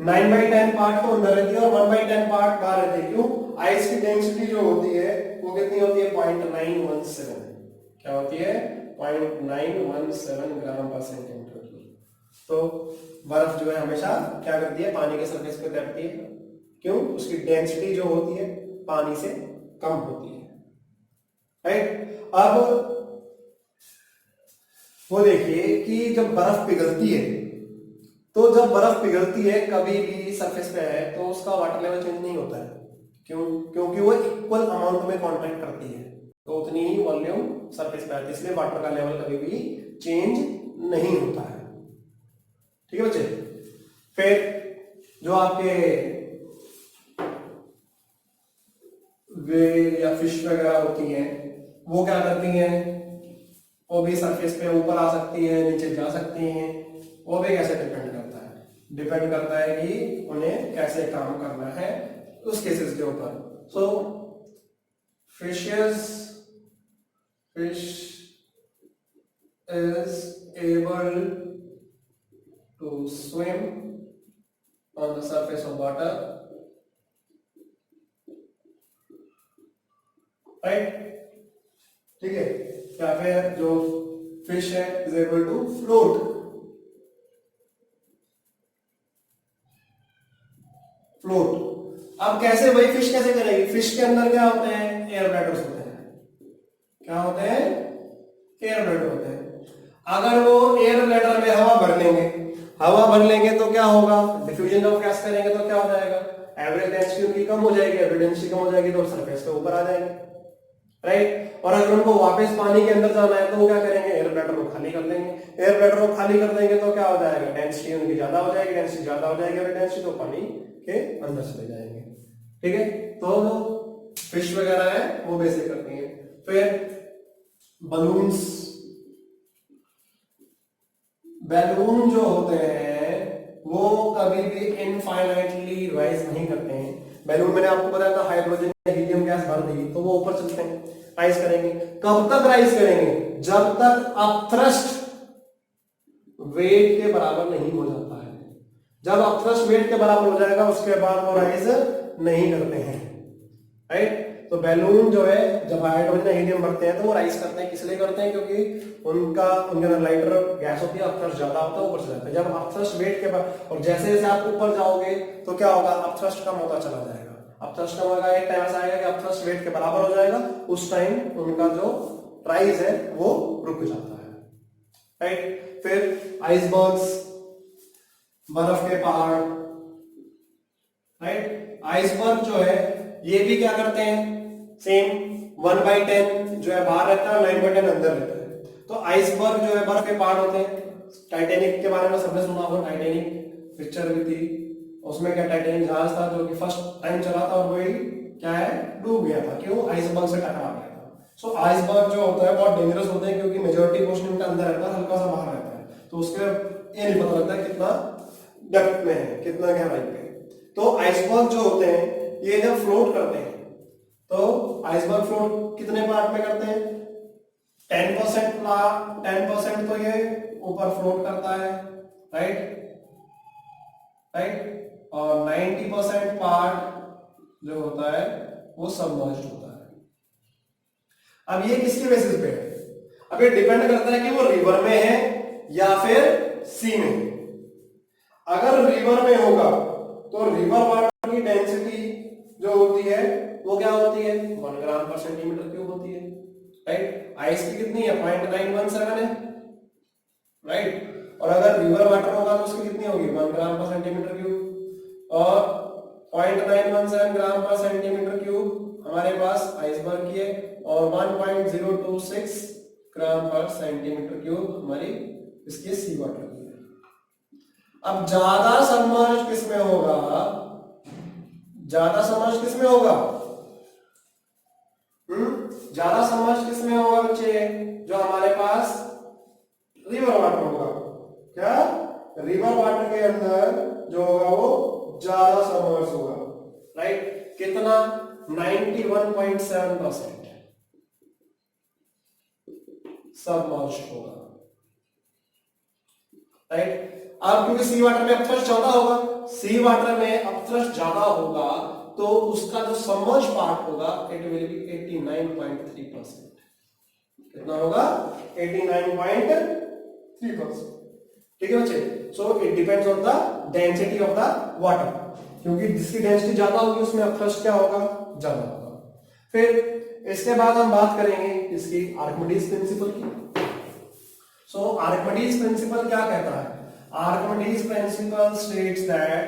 9/10 पार्ट तो अंदर रहती है और 1/10 पार्ट बाहर रहती है। क्यों? आइस की डेंसिटी जो होती है वो कितनी होती है, 0.917। क्या होती है, 0.917 ग्राम पर सेंटीमीटर क्यूब। तो बर्फ जो है हमेशा क्या करती है, पानी के सरफेस पे तैरती है। क्यों? उसकी डेंसिटी जो होती है पानी से कम होती है, राइट। अब वो देखिए कि जब बर्फ पिघलती है, तो जब बर्फ पिघलती है कभी भी सरफेस पे है तो उसका वाटर लेवल चेंज नहीं होता है। क्यों? क्योंकि वो इक्वल अमाउंट में कांटेक्ट करती है, तो उतनी ही वॉल्यूम सरफेस पे आती है, इसलिए वाटर का लेवल कभी भी चेंज नहीं होता है। ठीक है बच्चे। फिर जो आपके व्हेल या फिश वगैरह होती हैं वो क्या करती हैं, वो भी सरफेस पे ऊपर आ सकती है, नीचे जा सकती हैं। वो भी कैसे डिपेंड करता है, डिपेंड करता है कि उन्हें कैसे काम करना है उस केसेस के ऊपर। So fish is able to swim on the surface of water, right? ठीक है। या फिर जो फिश है इज एबल टू फ्लोट अब कैसे भाई, फिश कैसे करेगी? फिश के अंदर क्या होते हैं, एयर ब्लैडर्स होते हैं। क्या होते हैं? एयर ब्लैडर होते हैं। अगर वो एयर ब्लैडर में हवा भर लेंगे तो क्या होगा, डिफ्यूजन ऑफ गैस करेंगे तो क्या हो जाएगा, एवरेज डेंसिटी उनकी कम हो जाएगी, एवरेज डेंसिटी कम हो जाएगी तो सरफेस पे ऊपर आ जाएंगे, राइट। और अगर उनको वापस पानी के अंदर जाना है तो वो क्या करेंगे, एयर ब्लैडर को खाली कर देंगे। एयर ब्लैडर को खाली कर देंगे तो क्या हो जाएगा, डेंसिटी उनकी ज्यादा हो जाएगी, डेंसिटी ज्यादा हो जाएगी और डेंसिटी तो पानी के अंदर चले जाएंगे। ठीक है। तो जो फिश वगैरह है वो वैसे करती हैं। फिर बैलून जो होते हैं वो कभी भी इनफाइनाइटली राइज नहीं करते हैं। बैलून मैंने आपको बताया था हाइड्रोजन या हीलियम गैस भर दी तो वो ऊपर चलते हैं, राइज करेंगे। कब तक राइज करेंगे, जब तक अपथ्रस्ट वेट के बराबर नहीं हो जाता है। जब अपथ्रस्ट वेट के बराबर हो जाएगा उसके बाद वो राइज नहीं करते हैं, राइट। तो बैलून जो है जब हाइड्रोजन हीलियम भरते हैं तो वो राइज करते हैं। किस लिए करते हैं, क्योंकि उनके अंदर लाइटर गैस होती है, अपथ्रस्ट ज्यादा होता है, ऊपर चला जाता है। जब अपथ्रस्ट वेट के बाद, और जैसे जैसे आप ऊपर जाओगे तो क्या होगा, अपथ्रस्ट कम होता चला जाएगा। अपथ्रस्ट कम होगा, एक टाइम ऐसा आएगा कि अपथ्रस्ट वेट के बराबर हो जाएगा, उस टाइम उनका जो राइज है वो रुक जाता है, राइट। फिर आइसबर्ग्स, बर्फ के पहाड़, राइट। आइसबर्ग जो है ये भी क्या करते हैं, सेम 1/10 जो है बाहर रहता है, 9/10 अंदर रहता है। तो आइसबर्ग जो है बर्फ के पहाड़ होते हैं। टाइटैनिक के बारे में सबने सुना होगा, टाइटैनिक पिक्चर भी थी, उसमें क्या टाइटैनिक जहाज था जो कि फर्स्ट टाइम चला था और वही क्या है, डूब गया था। क्यों? आइसबर्ग से टकरा गया था। सो आइसबर्ग जो होता है बहुत डेंजरस होते हैं, क्योंकि मेजोरिटी पोर्शन उनका अंदर रहता है, हल्का सा बाहर रहता है, तो उसके ये नहीं पता लगता कितना डेप्थ में है, कितना गहराई पे। तो आइसबर्ग जो होते हैं ये जब फ्लोट करते हैं तो आइसबर्ग फ्लोट कितने पार्ट में करते हैं, 10% तो ये ऊपर फ्लोट करता है, राइट, और 90% पार्ट जो होता है वो सबमर्ज्ड होता है। अब ये किसके बेसिस पे है, अब ये डिपेंड करता है कि वो रिवर में है या फिर सी में। अगर रिवर में होगा तो रिवर वाटर की डेंसिटी जो होती है वो क्या होती है, 1 ग्राम पर सेंटीमीटर क्यूब होती है, राइट। आइस की कितनी है, 0.917 है, राइट। और अगर रिवर वाटर होगा तो उसकी कितनी होगी, 1 ग्राम पर सेंटीमीटर क्यूब। और 0.917 ग्राम पर सेंटीमीटर क्यूब हमारे पास आइसबर्ग की है, और 1.026 ग्राम पर सेंटीमीटर क्यूब हमारी इसकी सी वाटर की है। अब ज्यादा सबमर्ज्ड किसमें होगा, ज्यादा सबमर्ज्ड किसमें होगा, ज्यादा सबमर्ज्ड किसमें होगा बच्चे, जो हमारे पास रिवर वाटर होगा। क्या? रिवर वाटर के अंदर जो होगा वो ज्यादा सबमर्ज होगा, राइट। कितना? 91.7% सबमर्ज होगा, राइट। अब क्योंकि सी वाटर में अपथ्रस्ट ज्यादा होगा, सी वाटर में अपथ्रस्ट ज्यादा होगा तो उसका जो सबमर्ज पार्ट होगा इट विल बी 89.3%। कितना होगा? 89.3%। ठीक है बच्चे। So it depends on the density of the water, क्योंकि जिसकी डेंसिटी ज्यादा होगी उसमें अपथ्रस्ट क्या होगा? ज्यादा होगा। फिर इसके बाद हम बात करेंगे इसकी आर्किमिडीज प्रिंसिपल की। सो आर्किमिडीज प्रिंसिपल क्या कहता है? Archimedes principal states that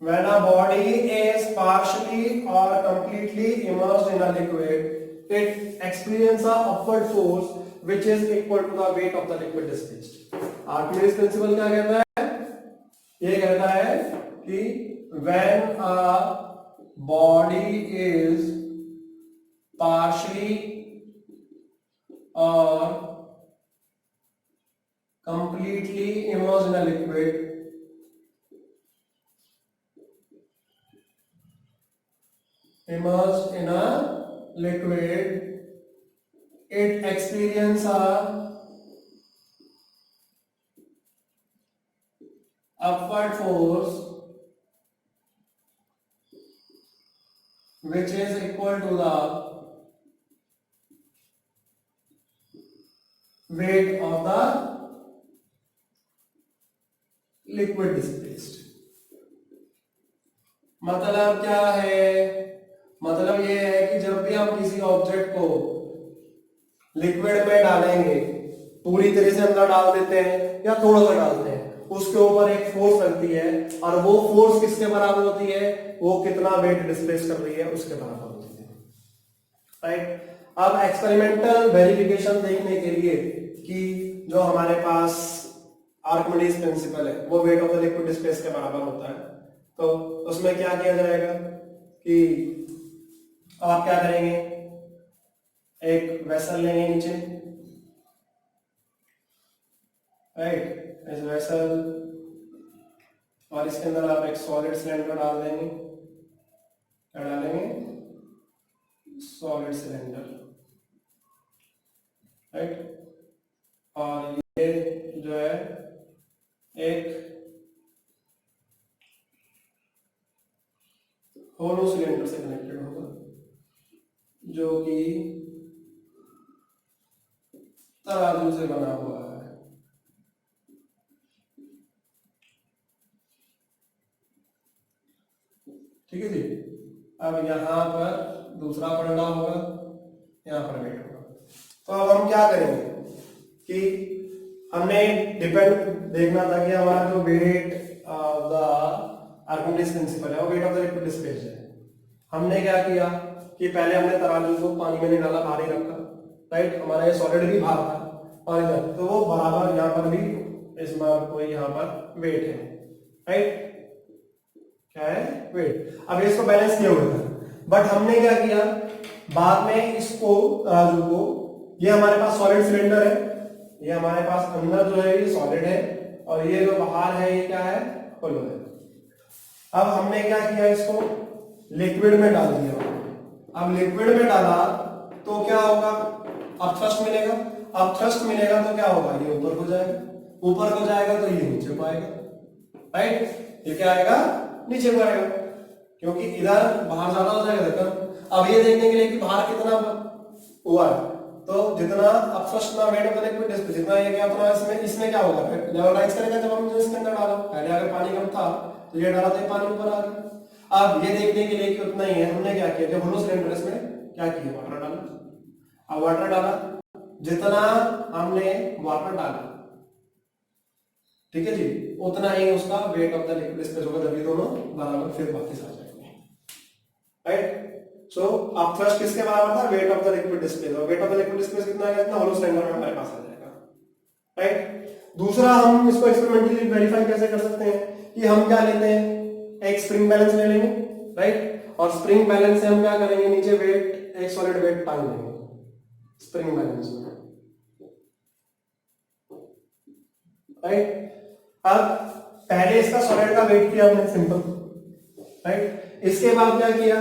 when a body is partially or completely immersed in a liquid, it experiences a upward force which is equal to the weight of the liquid displaced. Archimedes principle क्या कहता है? ये कहता है कि when a body is partially or completely immersed in a liquid, immersed in a liquid, it experiences a upward force which is equal to the weight of the liquid displaced। मतलब क्या है? मतलब ये है कि जब भी हम किसी ऑब्जेक्ट को लिक्विड में डालेंगे, पूरी तरह से अंदर डाल देते हैं या थोड़ा सा डालते हैं, उसके ऊपर एक फोर्स लगती है और वो फोर्स किसके बराबर होती है? वो कितना वेट डिस्प्लेस कर रही है उसके बराबर होती है, राइट। अब एक्सपेरिमेंटल वेरिफिकेशन देखने के लिए कि जो हमारे पास आर्किमिडीज प्रिंसिपल है वो wait of the liquid displace के बराबर होता है, तो उसमें क्या किया जाएगा कि आप क्या करेंगे? एक वेसल लेंगे नीचे, राइट, इस वेसल, और इसके अंदर आप एक सॉलिड सिलेंडर डाल देंगे। क्या डालेंगे? Solid cylinder, right. और ये जो है एक होलो सिलेंडर से कनेक्टेड होगा जो कि तराजू से बना हुआ है। ठीक है जी। अब यहां पर दूसरा पढ़ना होगा, यहां पर वेट होगा। तो अब हम क्या करेंगे कि हमने डिपेंड देखना था कि हमारा जो wait of the Archimedes principal है वो wait of the liquid displaced है। हमने क्या किया कि पहले हमने तराजू को पानी में नहीं डाला, बाहर ही रखा, राइट। हमारा ये सॉलिड भी बाहर था और इधर, तो वो बराबर यहाँ पर भी इसमें कोई यहाँ पर वेट है, राइट। क्या है? वेट। अब इसको बैलेंस किया हुआ था, बट हमने क्या किया बाद में इसको तराजू को, ये हमारे पास सॉलिड सिलेंडर है, ये हमारे पास अंदर जो है ये सॉलिड है और ये जो बाहर है ये क्या है? होलो है। अब हमने क्या किया? इसको लिक्विड में डाल दिया। अब लिक्विड में डाला तो क्या होगा? अब थ्रस्ट मिलेगा। अब थ्रस्ट मिलेगा तो क्या होगा? ये ऊपर को जाएगा, ऊपर को जाएगा तो ये नीचे को आएगा, राइट। ये क्या आएगा? नीचे को आएगा, क्योंकि इधर बाहर ज्यादा हो जाएगा धक्का। अब ये देखने के लिए कि बाहर कितना हुआ है, तो जितना अब फर्स्ट ना wait of the liquid displace, जितना ये क्या उतना इसमें क्या होगा? फिर लेवल राइज करेगा जब हम इसके अंदर डाला। पहले अगर पानी कम था तो ये डाला तो ये पानी ऊपर आ गया। अब ये देखने के लिए कि उतना ही है, हमने क्या किया? जब होलो सिलेंडर इसमें क्या किया? वाटर डाला। अब वाटर डाला, जितना हमने वाटर डाला, ठीक है जी, उतना ही उसका wait of the liquid displace होगा, जब ये दोनों बराबर फिर वापस आ जाएंगे, राइट। सो अब थ्रस्ट किसके बराबर था? Weight of the liquid displace. और weight of the liquid displace कितना है? इतना होलो सिलेंडर में हमारे पास आ जाएगा, राइट। दूसरा, हम इसको एक्सपेरिमेंटली वेरीफाई कैसे कर सकते हैं कि हम क्या लेते हैं? एक स्प्रिंग बैलेंस ले लेंगे, राइट। और स्प्रिंग बैलेंस से हम क्या करेंगे? नीचे वेट, एक सॉलिड वेट टांग देंगे स्प्रिंग बैलेंस में, राइट। अब पहले इसका सॉलिड का वेट किया हमने सिंपल, राइट। इसके बाद क्या किया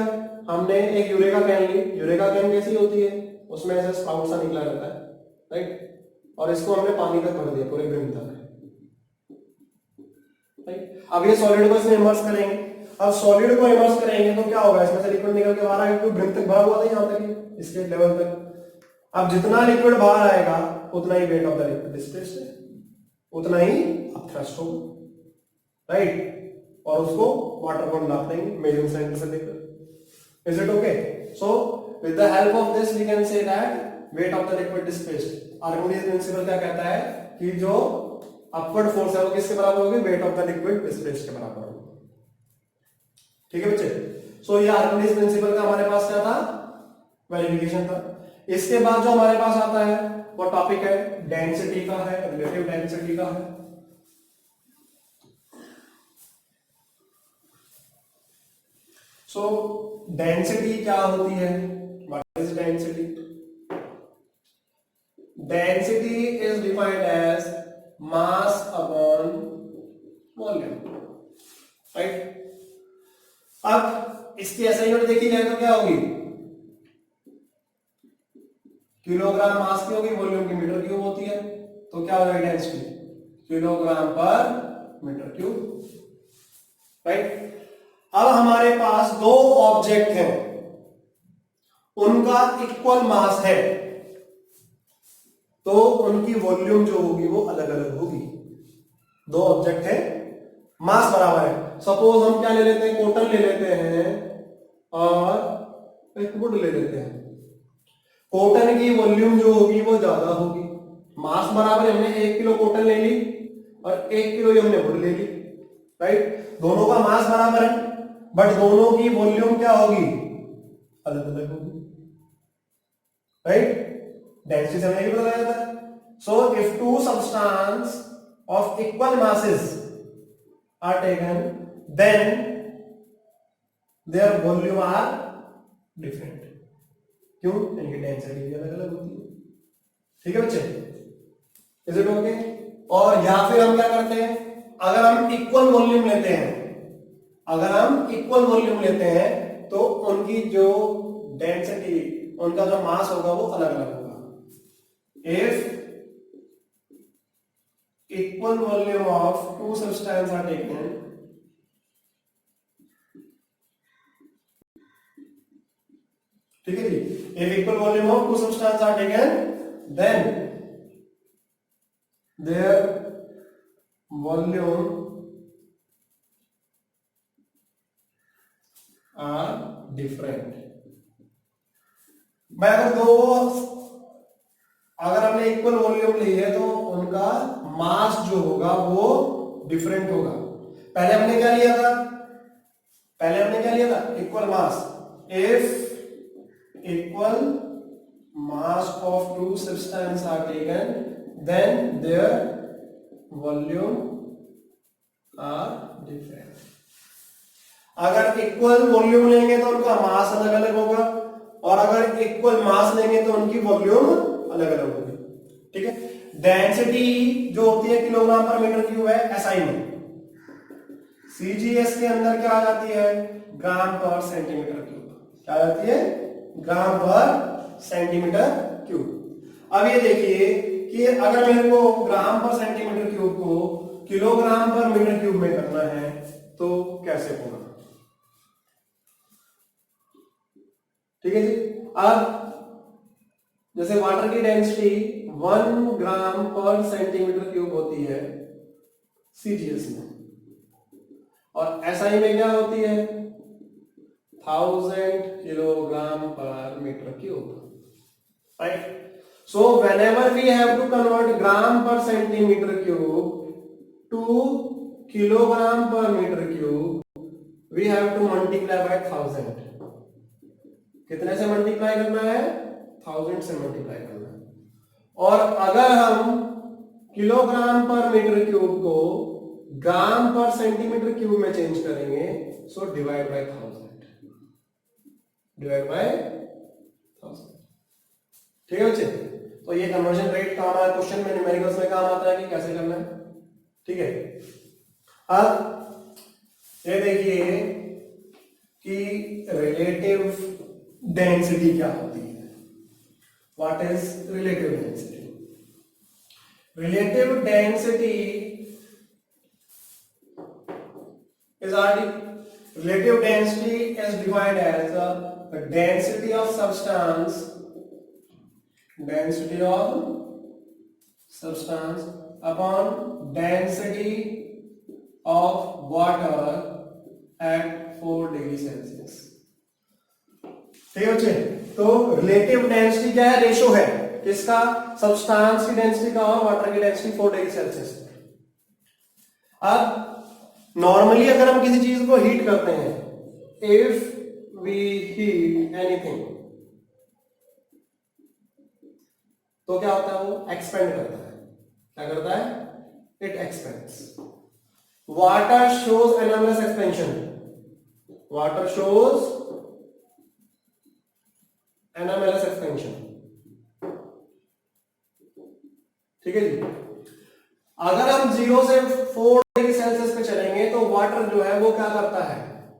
हमने, एक यूरेका कैन ली। यूरेका कैन कैसी होती है, उसमें ऐसा स्पाउट सा निकला रहता है, राइट। और इसको हमने पानी तक भर दिया, पूरे ब्रिम तक, राइट। अब ये सॉलिड को इसमें इमर्स करेंगे। अब सॉलिड को इमर्स करेंगे तो क्या होगा, इसमें से लिक्विड निकल के बाहर आएगा, क्योंकि ब्रिम तक भरा हुआ था यहाँ तक, इसके लेवल तक। अब जितना लिक्विड बाहर आएगा उतना ही weight of the liquid displaced है, उतना ही थ्रस्ट होगा, राइट। और उसको वाटर को नाप देंगे मेजरिंग सेंटर से लेकर। Is it okay? So with the help of this we can say that weight of the liquid displaced. Archimedes principle क्या कहता है कि जो अपवर्ड फोर्स है वो किसके बराबर होगी, wait of the liquid displaced के बराबर होगी। ठीक है बच्चे? सो ये आर्किमिडीज प्रिंसिपल का हमारे पास क्या था, वेरिफिकेशन था। इसके बाद जो हमारे पास आता है वो टॉपिक है डेंसिटी का है, रिलेटिव डेंसिटी का है। सो डेंसिटी क्या होती है, what is density? Density is defined as mass upon volume, right. अब इसकी ऐसा यूनिट देखी जाए तो क्या होगी, किलोग्राम मास की होगी, वॉल्यूम की मीटर क्यूब होती है, तो क्या होगा density, kilogram per metre cube, right. अब हमारे पास दो ऑब्जेक्ट हैं, उनका इक्वल मास है, तो उनकी वॉल्यूम जो होगी वो अलग अलग होगी। दो ऑब्जेक्ट हैं, मास बराबर है। सपोज हम क्या ले लेते हैं, कॉटन ले लेते हैं और एक वुड ले लेते हैं। कॉटन की वॉल्यूम जो होगी वो ज्यादा होगी, मास बराबर है, हमने 1 किलो कॉटन ले ली और 1 किलो ही हमने वुड ले ली, राइट। दोनों का मास बराबर है, बट दोनों की वॉल्यूम क्या होगी, अलग अलग होगी, राइट। डेंसिटी से हमें ये पता जाता है। So if two substance of equal masses are taken, then their volume are different. क्यों? इनकी डेंसिटी भी अलग अलग होती है। ठीक है बच्चे? Is it okay? और या फिर हम क्या करते हैं, अगर हम इक्वल वॉल्यूम लेते हैं, अगर हम इक्वल वॉल्यूम लेते हैं तो उनकी जो डेंसिटी, उनका जो मास होगा वो अलग अलग होगा। If equal volume of two substances are taken, ठीक है जी, if equal volume of two substances are taken, then their volume are different। मैं अगर हमने इक्वल वॉल्यूम ली है तो उनका मास जो होगा वो डिफरेंट होगा। पहले हमने क्या लिया था, equal mass. If equal mass of two substance are taken, then their volume are different. अगर इक्वल वॉल्यूम लेंगे तो उनका मास अलग अलग होगा, और अगर इक्वल मास लेंगे तो उनकी वॉल्यूम अलग अलग होगी। ठीक है? डेंसिटी जो होती है किलोग्राम पर मीटर क्यूब है एसआई में, सीजीएस के अंदर क्या आ जाती है, ग्राम पर सेंटीमीटर क्यूब। क्या आ जाती है, ग्राम पर सेंटीमीटर क्यूब। अब ये देखिए कि अगर मेरे को ग्राम पर सेंटीमीटर क्यूब को किलोग्राम पर मीटर क्यूब में करना है तो कैसे होगा। ठीक है जी। अब जैसे वाटर की डेंसिटी 1 ग्राम पर सेंटीमीटर क्यूब होती है सीजीएस में, और एसआई में क्या होती है 1000 kilogram per metre cube, right. So whenever we have to convert gram per centimetre cube to kilogram per metre cube, we have to multiply by 1000। कितने से मल्टीप्लाई करना है, 1000 से मल्टीप्लाई करना है। और अगर हम किलोग्राम पर मीटर क्यूब को ग्राम पर सेंटीमीटर क्यूब में चेंज करेंगे, so divide by 1000, divide by 1000। ठीक है बच्चे? तो ये कन्वर्जन रेट काम आता है, क्वेश्चन में न्यूमेरिकल्स में काम आता है कि कैसे करना है। ठीक है। अब ये देखिए कि रिलेटिव डेंसिटी क्या होती है। What is relative density? Relative density is relative density is defined as the density of substance upon density of water at 4 degree Celsius. ठीक है बच्चे, तो रिलेटिव डेंसिटी क्या है? रेशो है किसका? सब्सटेंस की डेंसिटी का और वाटर की डेंसिटी 4 डिग्री सेल्सियस। अब नॉर्मली अगर हम किसी चीज को हीट करते हैं, इफ वी हीट एनीथिंग, तो क्या होता है? वो एक्सपेंड करता है। क्या करता है? It expands. Water shows enormous expansion. Water shows enormous expansion. ठीक है जी। अगर हम 0 से 4 डिग्री सेल्सियस पे चलेंगे तो वाटर जो है वो क्या करता है?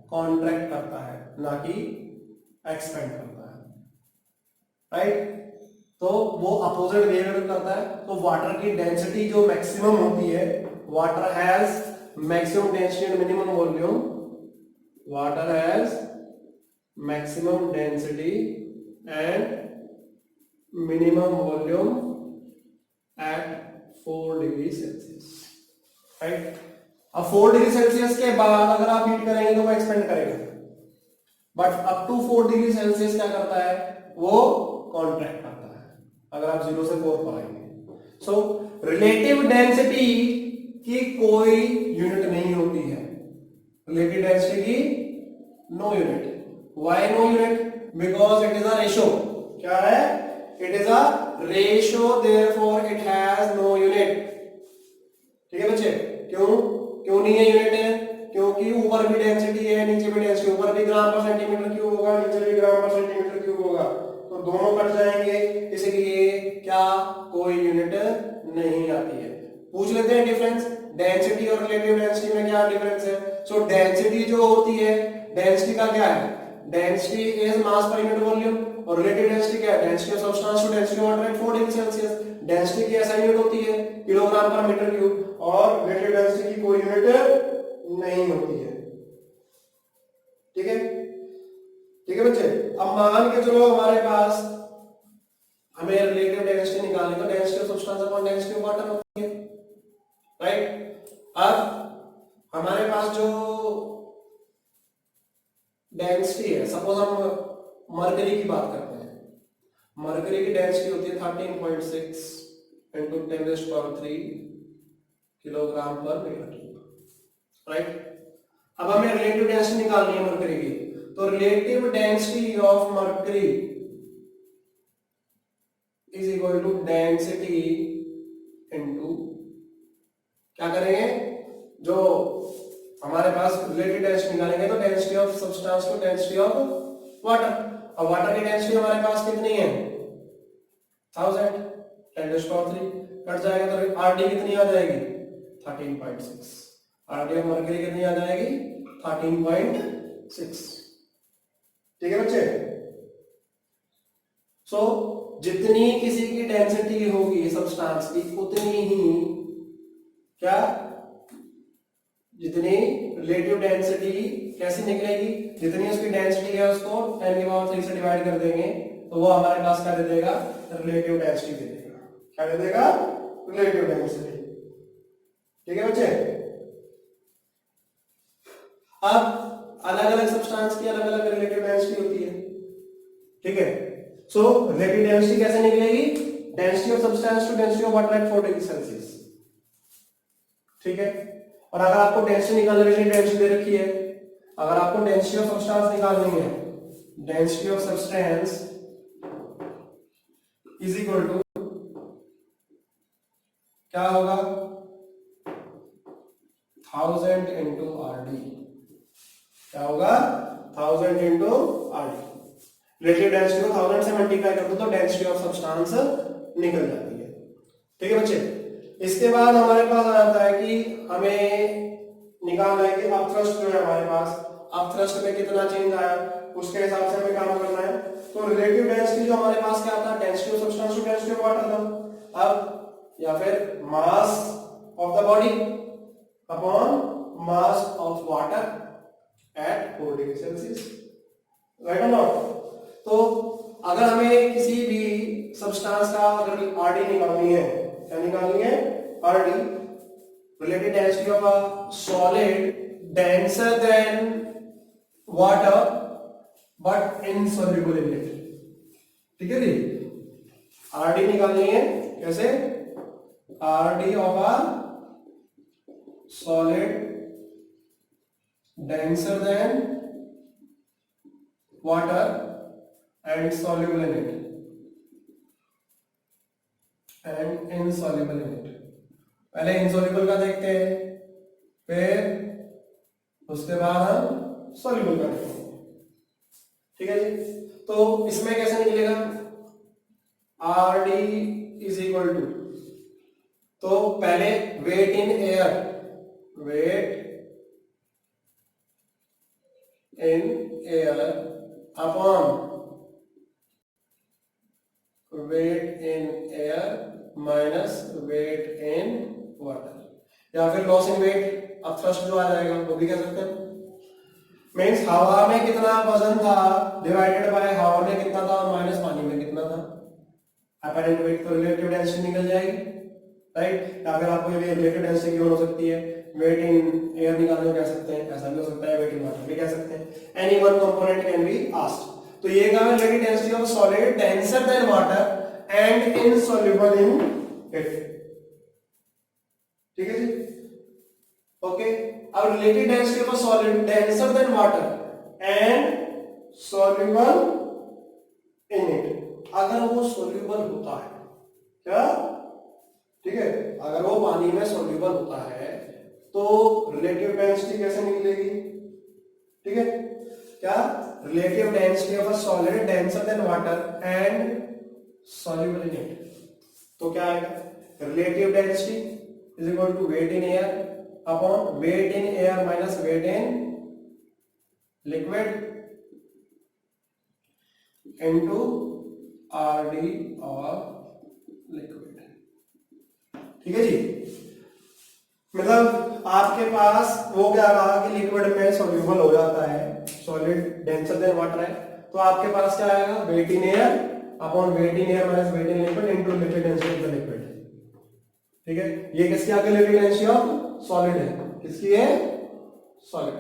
कॉन्ट्रैक्ट करता है, ना कि एक्सपेंड करता है। राइट? तो वो अपोजिट बिहेवियर करता है। तो वाटर की डेंसिटी जो मैक्सिमम होती है, water has maximum density and minimum volume. Water has maximum density and minimum volume at 4 degree Celsius. Right? अब 4 डिग्री सेल्सियस के बाद अगर आप हीट करेंगे तो वो एक्सपेंड करेगा, but up to 4 degree Celsius क्या करता है? वो कॉन्ट्रैक्ट करता है, अगर आप 0 से 4 पर आएंगे। सो रिलेटिव डेंसिटी की कोई यूनिट नहीं होती है। रिलेटिव डेंसिटी की no unit. Why no unit? Because it is a ratio. क्या है? It is a ratio, therefore it has no unit. ठीक है बच्चे? क्यों नहीं है यूनिट है? क्योंकि ऊपर भी डेंसिटी है, नीचे भी डेंसिटी। ऊपर भी ग्राम पर सेंटीमीटर क्यूब होगा, नीचे भी ग्राम पर सेंटीमीटर क्यूब होगा, तो दोनों कट जाएंगे, इसलिए क्या कोई यूनिट नहीं आती है। पूछ लेते हैं डिफरेंस, डेंसिटी और रिलेटिव डेंसिटी में क्या डिफरेंस है। सो डेंसिटी जो होती है, डेंसिटी का क्या है? Density is mass per unit volume, और रिलेटिव डेंसिटी क्या है? Density of substance to density of water at 4 degree Celsius. Density की ऐसा यूनिट होती है किलोग्राम पर मीटर क्यूब, और रिलेटिव डेंसिटी की कोई यूनिट नहीं होती है। ठीक है? ठीक है बच्चे? अब मान के चलो हमारे पास, हमें रिलेटिव डेंसिटी निकालनी, तो density of substance upon density of water होती है। राइट? अब हमारे पास जो डेंसिटी है, सपोज हम मरकरी की बात करते हैं, मरकरी की डेंसिटी होती है 13.6 into 10⁻³ kilogram per metre cube. Right? अब हमें रिलेटिव डेंसिटी निकालनी है मरकरी की, तो relative density of mercury is equal to density into, क्या करेंगे? जो हमारे पास रिलेटिव डेंसिटी निकालेंगे तो density of substance to density of water. अब वाटर की डेंसिटी हमारे पास कितनी है? 1000, 10⁻³ कट जाएगा तो आरडी कितनी आ जाएगी? 13.6। आरडी ऑफ मरकरी कितनी आ जाएगी? 13.6। ठीक है बच्चे? सो जितनी किसी की डेंसिटी होगी सब्सटेंस की, उतनी ही क्या, जितनी रिलेटिव डेंसिटी कैसी निकलेगी? जितनी उसकी डेंसिटी है उसको 10⁻³ से डिवाइड कर देंगे तो वो हमारे पास क्या दे देगा? रिलेटिव डेंसिटी दे देगा। क्या दे देगा? Relative density. ठीक है बच्चे? अब अलग अलग सब्सटेंस की अलग अलग रिलेटिव डेंसिटी होती है। ठीक है? सो रिलेटिव डेंसिटी कैसे निकलेगी? Density of substance to density of water at 4 degree Celsius. ठीक है? और अगर आपको डेंसिटी निकालने के लिए डेंसिटी दे रखी है, अगर आपको डेंसिटी ऑफ सब्सटेंस निकालनी है, density of substance is equal to क्या होगा? 1000 इंटू आरडी। क्या होगा? 1000 इंटू आरडी। रिलेटिव डेंसिटी को 1000 से मल्टीप्लाई कर दो तो डेंसिटी ऑफ सब्सटेंस निकल जाती है। ठीक है बच्चे? इसके बाद हमारे पास आ जाता है कि हमें निकालना है कि अपथ्रस्ट जो है हमारे पास, अपथ्रस्ट में कितना चेंज आया, उसके हिसाब से हमें काम करना है। तो रिलेटिव डेंसिटी जो हमारे पास क्या था, density of substance to density of water था। अब या फिर mass of the body upon mass of water at 4 degree Celsius, right और नॉट। तो अगर हमें किसी भी सब्सटेंस का अगर आरडी निकालनी है, क्या निकालनी है, RD, relative density of a solid denser than water but insoluble in it, ठीक है जी। आरडी निकालनी है कैसे, RD of a solid denser than water and soluble in it and insoluble in it। पहले insoluble का देखते हैं, फिर उसके बाद हम soluble का देखते हैं, ठीक है जी। तो इसमें कैसे निकलेगा, RD is equal to, तो पहले weight in air, weight in air upon weight in air minus weight in water, या फिर लॉस इन वेट अब थ्रस्ट जो आ जाएगा वो भी कह सकते हैं। मीन्स हवा में कितना वजन था डिवाइडेड बाय हवा में कितना था माइनस पानी में कितना था, अपैरेंट वेट तो रिलेटिव डेंसिटी निकल जाएगी, राइट। या फिर आपको ये रिलेटिव डेंसिटी की हो सकती है, वेट इन एयर निकालने को कह सकते हैं, ऐसा भी हो सकता है, वेट इन वाटर भी कह सकते हैं, any one component can be asked. तो ये क्या है, relative density of solid denser than water and insoluble in it, ठीक है जी, ओके। अब relative density of solid denser than water and soluble in it, अगर वो सॉल्युबल होता है, क्या, ठीक है, अगर वो पानी में सॉल्युबल होता है तो रिलेटिव डेंसिटी कैसे निकलेगी, ठीक है, क्या, relative density of a solid denser than water and soluble in it, तो क्या आएगा, relative density is equal to weight in air upon weight in air minus weight in liquid into RD of liquid, ठीक है जी। मतलब आपके पास वो क्या रहा कि लिक्विड में सॉल्युबल हो जाता है, सॉलिड डेंसर देन वाटर है, तो आपके पास क्या आएगा, weight in air upon weight in air minus weight in liquid into liquid density of the liquid, ठीक है। ये किसकी आगे लिक्विड डेंसिटी ऑफ सॉलिड है, किसकी है, सॉलिड,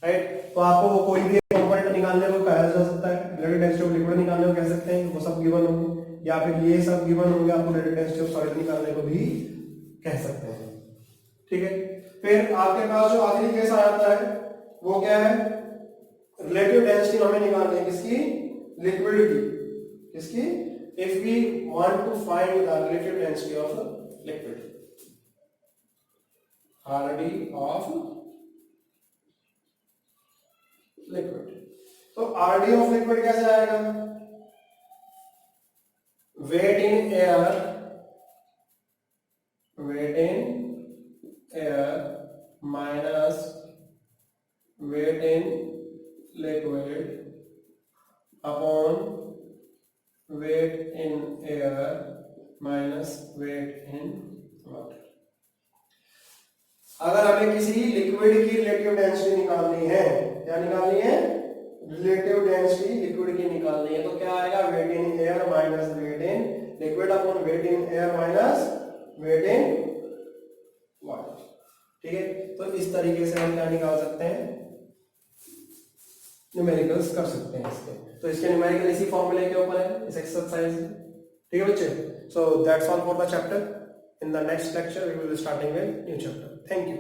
राइट। तो आपको कोई भी कंपोनेंट निकालने को कहा जा सकता है, लिक्विड डेंसिटी ऑफ लिक्विड निकालने को कह सकते हैं, वो सब गिवन होंगे, या फिर ये सब गिवन होंगे, आपको लिक्विड डेंसिटी ऑफ सॉलिड निकालने को भी कह सकते हैं, ठीक है। फिर आपके पास जो आखिरी केस आ जाता है वो क्या है, रिलेटिव डेंसिटी हमें निकालनी है किसकी, लिक्विड की, किसकी, if we want to find the relative density of liquid, RD of liquid. तो आरडी ऑफ लिक्विड कैसे आएगा, weight in air, weight in air minus weight in liquid upon weight in air minus weight in water. अगर हमें किसी लिक्विड की रिलेटिव डेंसिटी निकालनी है, क्या निकालनी है, रिलेटिव डेंसिटी लिक्विड की निकालनी है, तो क्या आएगा, weight in air minus weight in liquid upon weight in air minus weight in water, ठीक है। तो इस तरीके से हम क्या निकाल सकते हैं, न्यूमेरिकल्स कर सकते हैं इसके। तो इसके न्यूमेरिकल इसी फॉर्मूले के ऊपर है, इस एक्सरसाइज, ठीक है बच्चे। So that's all for the chapter. In the next lecture we will be starting with new chapter. Thank you.